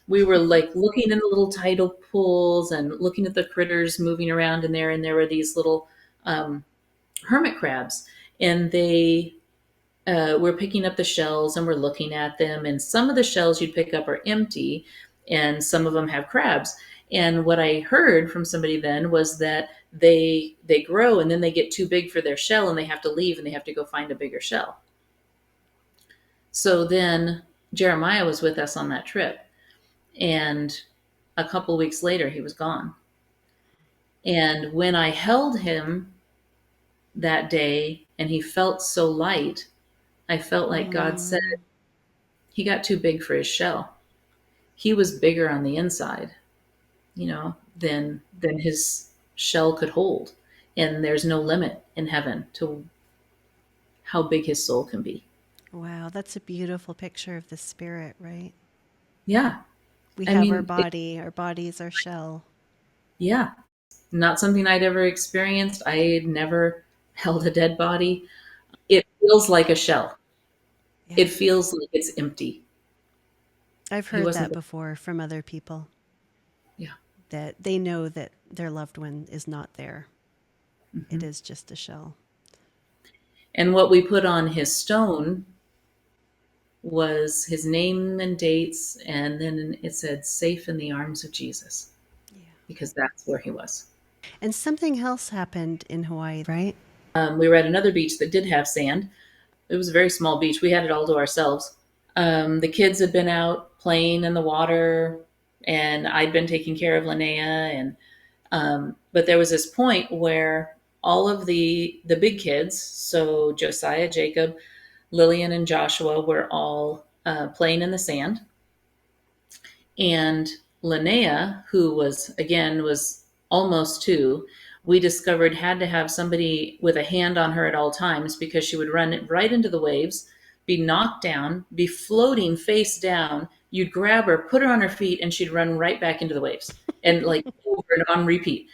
We were like looking in the little tidal pools and looking at the critters moving around in there, and there were these little um, hermit crabs, and they we're picking up the shells and we're looking at them. And some of the shells you'd pick up are empty, and some of them have crabs. And what I heard from somebody then was that they grow and then they get too big for their shell and they have to leave and they have to go find a bigger shell. So then Jeremiah was with us on that trip, and a couple weeks later he was gone. And when I held him that day and he felt so light, I felt like God said Mm. he got too big for his shell. He was bigger on the inside, than his shell could hold. And there's no limit in heaven to how big his soul can be. Wow, that's a beautiful picture of the spirit, right? Yeah. We I have mean, our body is our shell. yeah, not something I'd ever experienced. I had never held a dead body. It feels like a shell. Yeah. It feels like it's empty. I've He heard wasn't that there. before from other people Yeah. that they know that their loved one is not there. It Hmm. is just a shell. And what we put on his stone was his name and dates, and then it said "safe in the arms of Jesus" Yeah. because that's where he was. And something else happened in Hawaii, right? We were at another beach that did have sand. It was a very small beach. We had it all to ourselves. The kids had been out playing in the water, and I'd been taking care of Linnea. And but there was this point where all of the big kids, so Josiah, Jacob, Lillian, and Joshua, were all playing in the sand. And Linnea, who was almost 2, we discovered had to have somebody with a hand on her at all times because she would run right into the waves, be knocked down, be floating face down. You'd grab her, put her on her feet, and she'd run right back into the waves and like over and on repeat.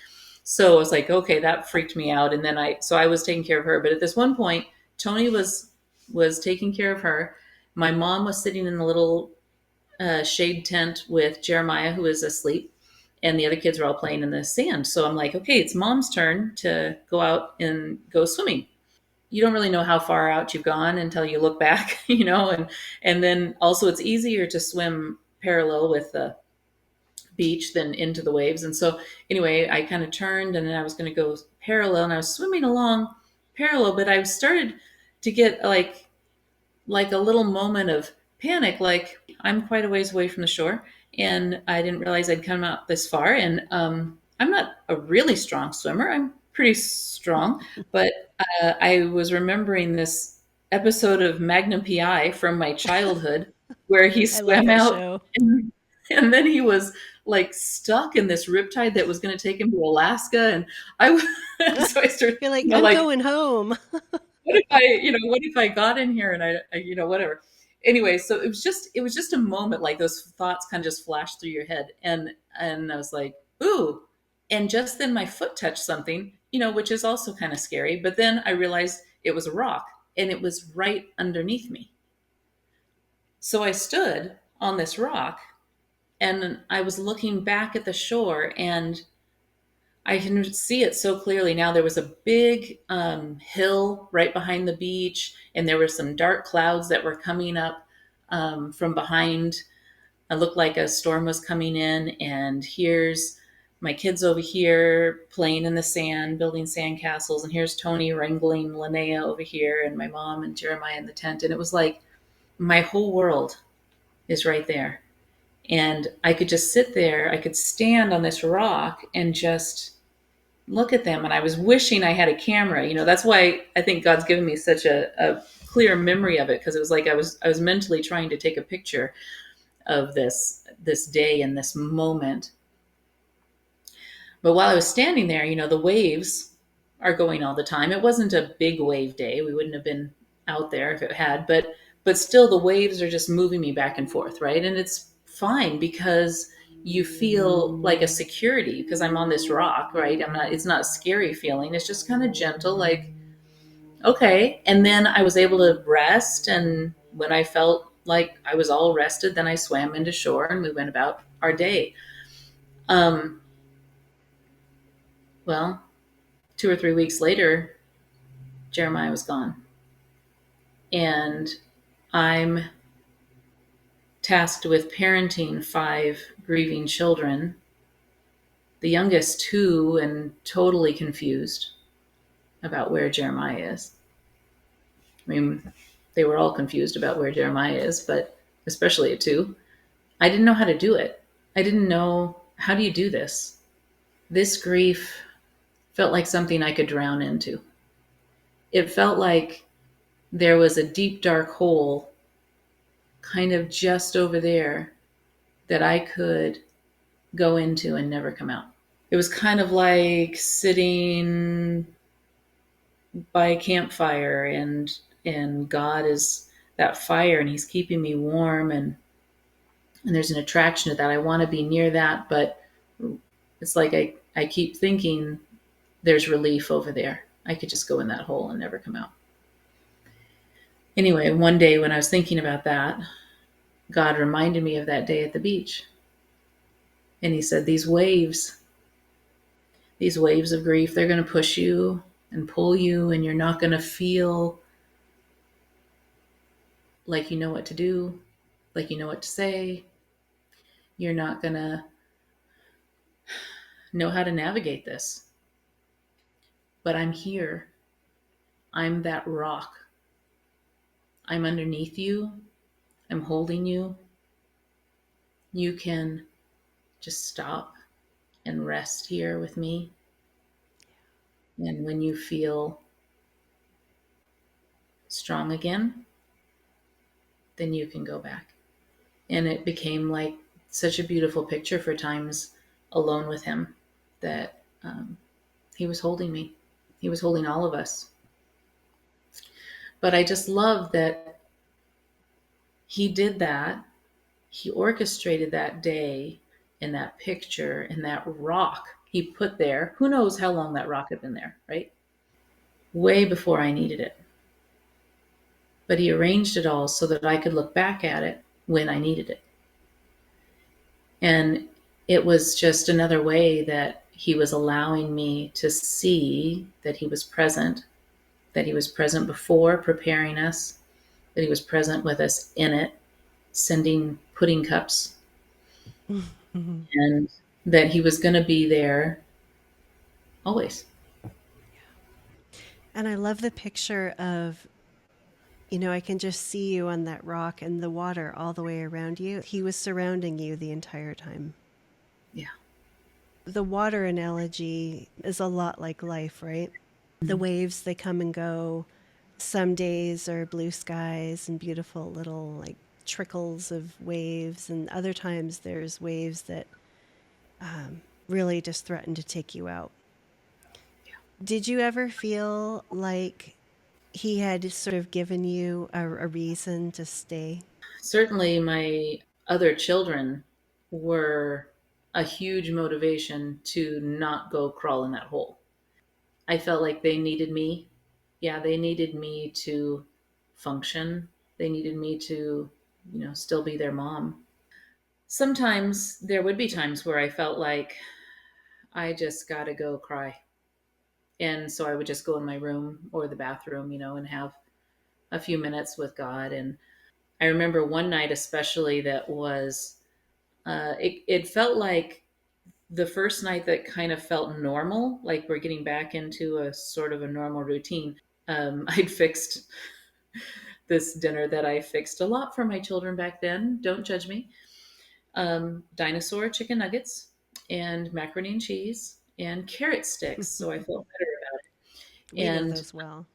So I was like, okay, that freaked me out. And then I was taking care of her. But at this one point, Tony was taking care of her. My mom was sitting in the little shade tent with Jeremiah, who is asleep, and the other kids are all playing in the sand. So I'm like, okay, it's mom's turn to go out and go swimming. You don't really know how far out you've gone until you look back, and then also it's easier to swim parallel with the beach than into the waves. And so anyway, I kind of turned and then I was going to go parallel and I was swimming along parallel, but I started to get like a little moment of panic, like I'm quite a ways away from the shore and I didn't realize I'd come out this far. And I'm not a really strong swimmer. I'm pretty strong, but I was remembering this episode of Magnum PI from my childhood where he I love swam that out show. and then he was like stuck in this riptide that was going to take him to Alaska. And I, so I started, You're like, you know, I'm like, going home. what if what if I got in here and whatever. Anyway, so it was just a moment, like those thoughts kind of just flashed through your head, and I was like, ooh, and just then my foot touched something, which is also kind of scary. But then I realized it was a rock, and it was right underneath me. So I stood on this rock, and I was looking back at the shore, and I can see it so clearly now. There was a big hill right behind the beach, and there were some dark clouds that were coming up from behind. It looked like a storm was coming in, and here's my kids over here playing in the sand, building sand castles, and here's Tony wrangling Linnea over here, and my mom and Jeremiah in the tent. And it was like my whole world is right there. And I could just sit there, I could stand on this rock and just look at them. And I was wishing I had a camera. That's why I think God's given me such a clear memory of it, because it was like I was mentally trying to take a picture of this day and this moment. But while I was standing there, the waves are going all the time. It wasn't a big wave day. We wouldn't have been out there if it had, but still the waves are just moving me back and forth, right? And it's fine because you feel like a security because I'm on this rock, right? It's not a scary feeling. It's just kind of gentle, like, okay. And then I was able to rest. And when I felt like I was all rested, then I swam into shore and we went about our day. Um, well, 2 or 3 weeks later, Jeremiah was gone. And I'm tasked with parenting 5 grieving children, the youngest 2, and totally confused about where Jeremiah is. I mean, they were all confused about where Jeremiah is, but especially at 2. I didn't know how to do it. I didn't know, how do you do this? This grief felt like something I could drown into. It felt like there was a deep, dark hole kind of just over there that I could go into and never come out. It was kind of like sitting by a campfire, and God is that fire and he's keeping me warm, and there's an attraction to that. I want to be near that, but it's like I keep thinking there's relief over there. I could just go in that hole and never come out. Anyway, one day when I was thinking about that, God reminded me of that day at the beach. And he said, these waves of grief, they're going to push you and pull you, and you're not going to feel like you know what to do, like you know what to say. You're not going to know how to navigate this. But I'm here. I'm that rock. I'm underneath you. I'm holding you. You can just stop and rest here with me. And when you feel strong again, then you can go back. And it became like such a beautiful picture for times alone with him, that he was holding me. He was holding all of us. But I just love that he did that. He orchestrated that day and that picture and that rock he put there. Who knows how long that rock had been there, right? Way before I needed it. But he arranged it all so that I could look back at it when I needed it. And it was just another way that he was allowing me to see that he was present, that he was present before preparing us, that he was present with us in it, sending pudding cups Hmm. and that he was going to be there always. And I love the picture of, I can just see you on that rock and the water all the way around you. He was surrounding you the entire time. Yeah. The water analogy is a lot like life, right? The waves, they come and go. Some days are blue skies and beautiful little like trickles of waves, and other times there's waves that really just threaten to take you out. Did you ever feel like he had sort of given you a reason to stay? Certainly, my other children were a huge motivation to not go crawl in that hole. I felt like they needed me. Yeah, they needed me to function. They needed me to, still be their mom. Sometimes there would be times where I felt like I just got to go cry. And so I would just go in my room or the bathroom, and have a few minutes with God. And I remember one night, especially, that was, it felt like the first night that kind of felt normal, like we're getting back into a sort of a normal routine. I'd fixed this dinner that I fixed a lot for my children back then. Don't judge me. Dinosaur chicken nuggets and macaroni and cheese and carrot sticks. So I felt better about We know it. those well.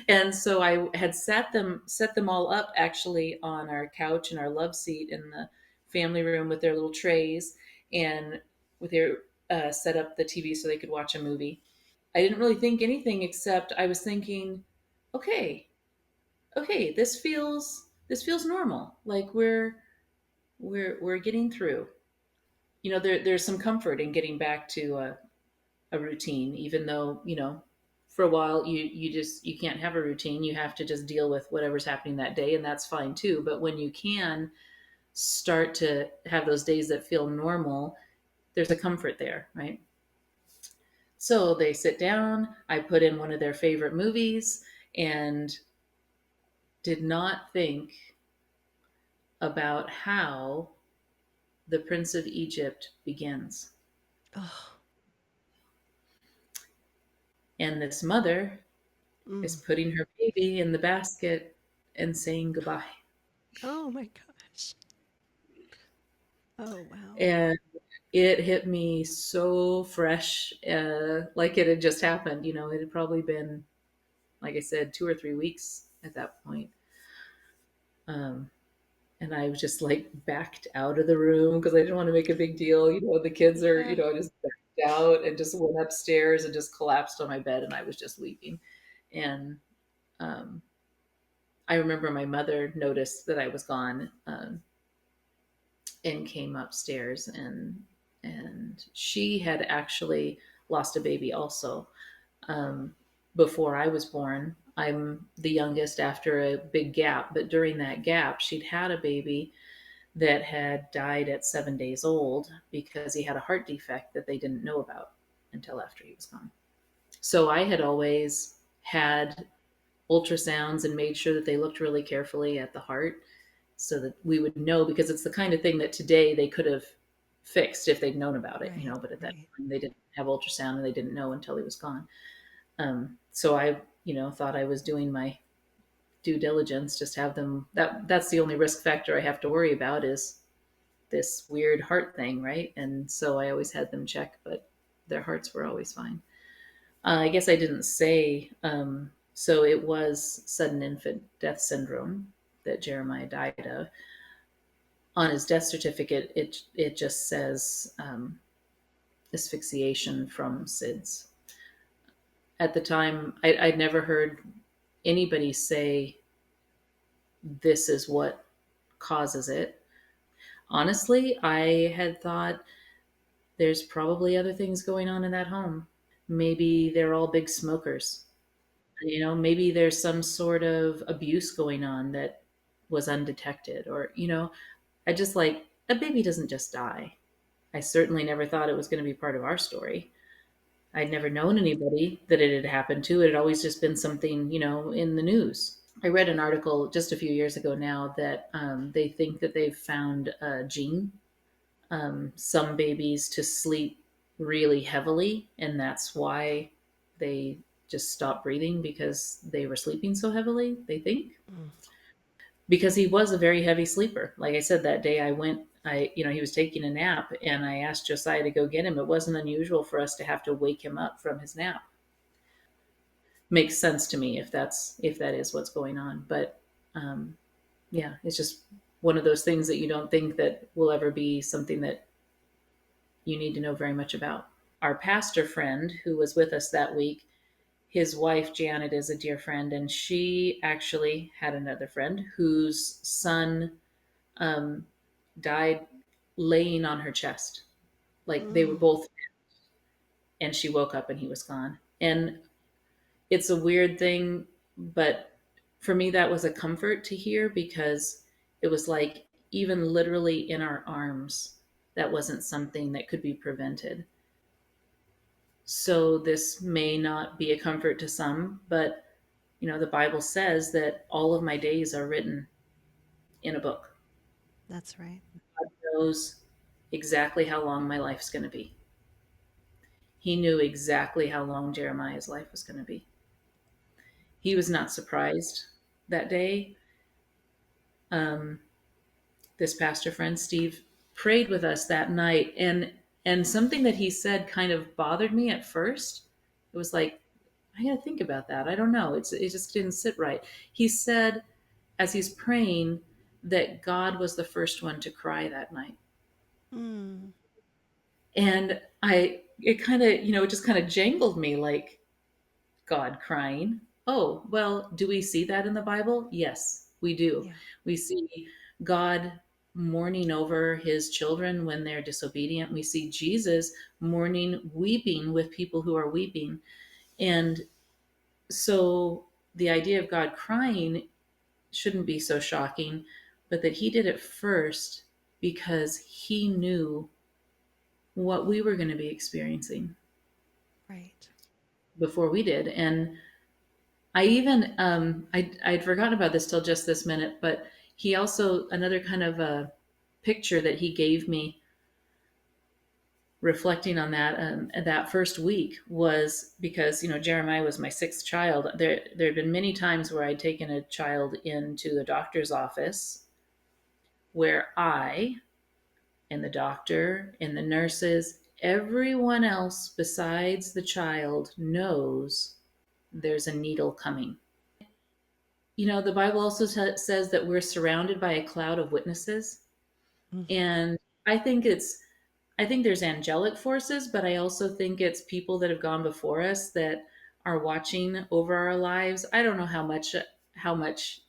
And so I had set them all up actually on our couch and our love seat in the family room with their little trays, and with their set up the TV so they could watch a movie. I didn't really think anything except I was thinking, okay, okay, this feels normal. Like we're getting through. There's some comfort in getting back to a routine, even though, for a while you can't have a routine. You have to just deal with whatever's happening that day, and that's fine too. But when you can start to have those days that feel normal, there's a comfort there, right? So they sit down, I put in one of their favorite movies, and did not think about how the Prince of Egypt begins. Oh, And this mother is mm. putting her baby in the basket and saying goodbye. Oh my gosh. Oh, wow. And it hit me so fresh, like it had just happened. It had probably been, like I said, 2 or 3 weeks at that point. Um, and I was just like backed out of the room because I didn't want to make a big deal. The kids are, Yeah. just backed out, and just went upstairs and just collapsed on my bed, and I was just weeping. And um, I remember my mother noticed that I was gone, and came upstairs, and she had actually lost a baby also, um, before I was born. I'm the youngest after a big gap, but during that gap, she'd had a baby that had died at 7 days old because he had a heart defect that they didn't know about until after he was gone. So I had always had ultrasounds and made sure that they looked really carefully at the heart so that we would know, because it's the kind of thing that today they could have fixed if they'd known about it, Right, but at that right. time they didn't have ultrasound and they didn't know until he was gone. So I, thought I was doing my due diligence, just have them, that's the only risk factor I have to worry about is this weird heart thing, right? And so I always had them check, but their hearts were always fine. I guess I didn't say, so it was sudden infant death syndrome that Jeremiah died of. On his death certificate, it just says, asphyxiation from SIDS. At the time, I'd never heard anybody say this is what causes it. Honestly, I had thought there's probably other things going on in that home. Maybe they're all big smokers. Maybe there's some sort of abuse going on that was undetected, or, I just like, a baby doesn't just die. I certainly never thought it was going to be part of our story. I'd never known anybody that it had happened to. It had always just been something, in the news. I read an article just a few years ago now that they think that they've found a gene some babies to sleep really heavily, and that's why they just stopped breathing because they were sleeping so heavily, they think. Mm. Because he was a very heavy sleeper. Like I said, that day he was taking a nap, and I asked Josiah to go get him. It wasn't unusual for us to have to wake him up from his nap. Makes sense to me if that is what's going on. But um, yeah, it's just one of those things that you don't think that will ever be something that you need to know very much about. Our pastor friend who was with us that week, his wife Janet is a dear friend, and she actually had another friend whose son um, died laying on her chest. Like they were Mm. both, and she woke up and he was gone. And it's a weird thing, but for me, that was a comfort to hear because it was like, even literally in our arms, that wasn't something that could be prevented. So this may not be a comfort to some, but the Bible says that all of my days are written in a book. That's right. God knows exactly how long my life's going to be. He knew exactly how long Jeremiah's life was going to be. He was not surprised that day. Um, this pastor friend, Steve, prayed with us that night, and something that he said kind of bothered me at first. It was like, I got to think about that. I don't know. It just didn't sit right. He said, as he's praying, that God was the first one to cry that night. Mm. And it kind of, it just kind of jangled me like, God crying. Oh, well, do we see that in the Bible? Yes, we do. Yeah. We see God mourning over his children when they're disobedient. We see Jesus mourning, weeping with people who are weeping. And so the idea of God crying shouldn't be so shocking, but that he did it first because he knew what we were going to be experiencing Right. before we did. And I even I'd forgotten about this till just this minute, but he also, another kind of a picture that he gave me reflecting on that first week was because Jeremiah was my sixth child. There had been many times where I'd taken a child into the doctor's office where I and the doctor and the nurses, everyone else besides the child knows there's a needle coming. The Bible also says that we're surrounded by a cloud of witnesses. Mm. And I think I think there's angelic forces, but I also think it's people that have gone before us that are watching over our lives. I don't know how much,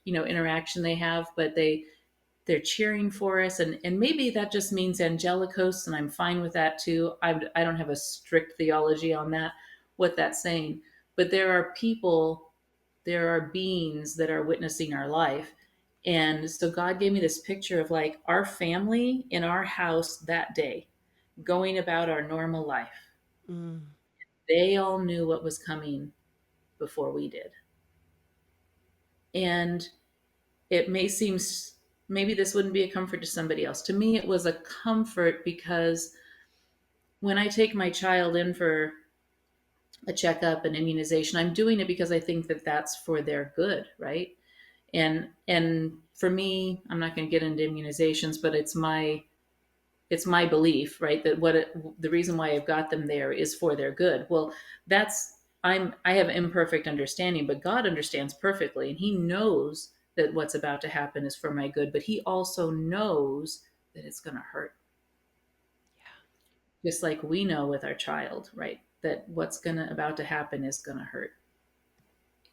interaction they have, but they're cheering for us, and maybe that just means angelic hosts, and I'm fine with that too. I don't have a strict theology on that, what that's saying, but there are beings that are witnessing our life. And so God gave me this picture of like our family in our house that day, going about our normal life. Mm. They all knew what was coming before we did. And it may seem, maybe this wouldn't be a comfort to somebody else. To me, it was a comfort because when I take my child in for a checkup and immunization, I'm doing it because I think that that's for their good, right? And for me, I'm not going to get into immunizations, but it's my belief, right, that the reason why I've got them there is for their good. Well, I have imperfect understanding, but God understands perfectly, and He knows that what's about to happen is for my good, but He also knows that it's going to hurt, just like we know with our child, right? That what's gonna about to happen is going to hurt.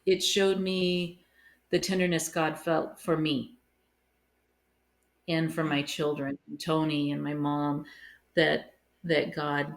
It showed me the tenderness God felt for me and for Yeah. my children, Tony and my mom, that God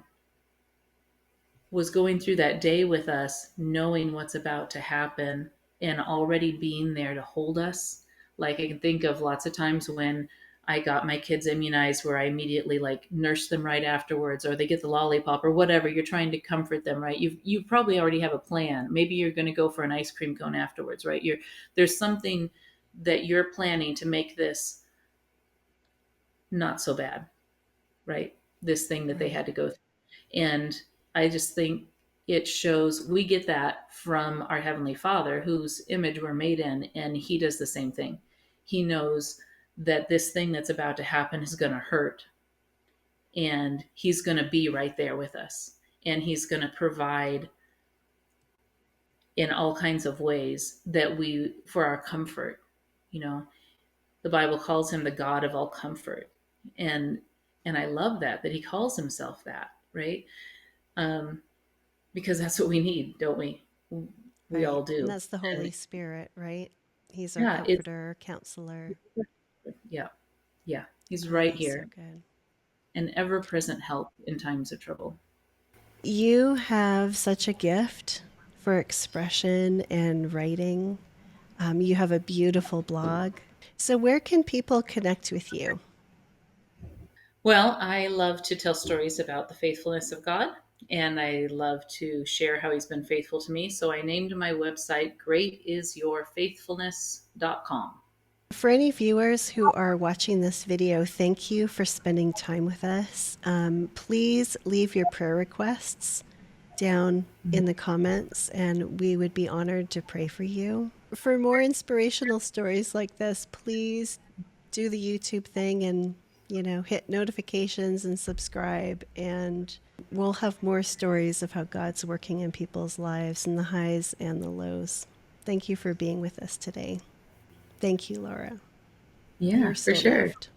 was going through that day with us, knowing what's about to happen and already being there to hold us. Like I can think of lots of times when I got my kids immunized where I immediately like nurse them right afterwards, or they get the lollipop or whatever. You're trying to comfort them, right? You probably already have a plan. Maybe you're going to go for an ice cream cone afterwards, right? There's something that you're planning to make this not so bad. right? This thing that they Right. had to go through. And I just think it shows we get that from our Heavenly Father, whose image we're made in, and He does the same thing. He knows that this thing that's about to happen is going to hurt, and He's going to be right there with us, and He's going to provide in all kinds of ways that we for our comfort. You know, the Bible calls Him the God of all comfort, and I love that He calls Himself that, right? Um, because that's what we need, don't we? We Right. all And do. that's the And Holy Spirit, right? He's our yeah, it's comforter, counselor. yeah, yeah. He's Oh, right that's so here, good. an ever-present help in times of trouble. You have such a gift for expression and writing. You have a beautiful blog. So, where can people connect with you? Well, I love to tell stories about the faithfulness of God, and I love to share how He's been faithful to me. So I named my website greatisyourfaithfulness.com. For any viewers who are watching this video, thank you for spending time with us. Please leave your prayer requests down in the comments, and we would be honored to pray for you. For more inspirational stories like this, please do the YouTube thing and, hit notifications and subscribe. And we'll have more stories of how God's working in people's lives and the highs and the lows. Thank you for being with us today. Thank you, Laura. Yeah, You're for so sure. loved.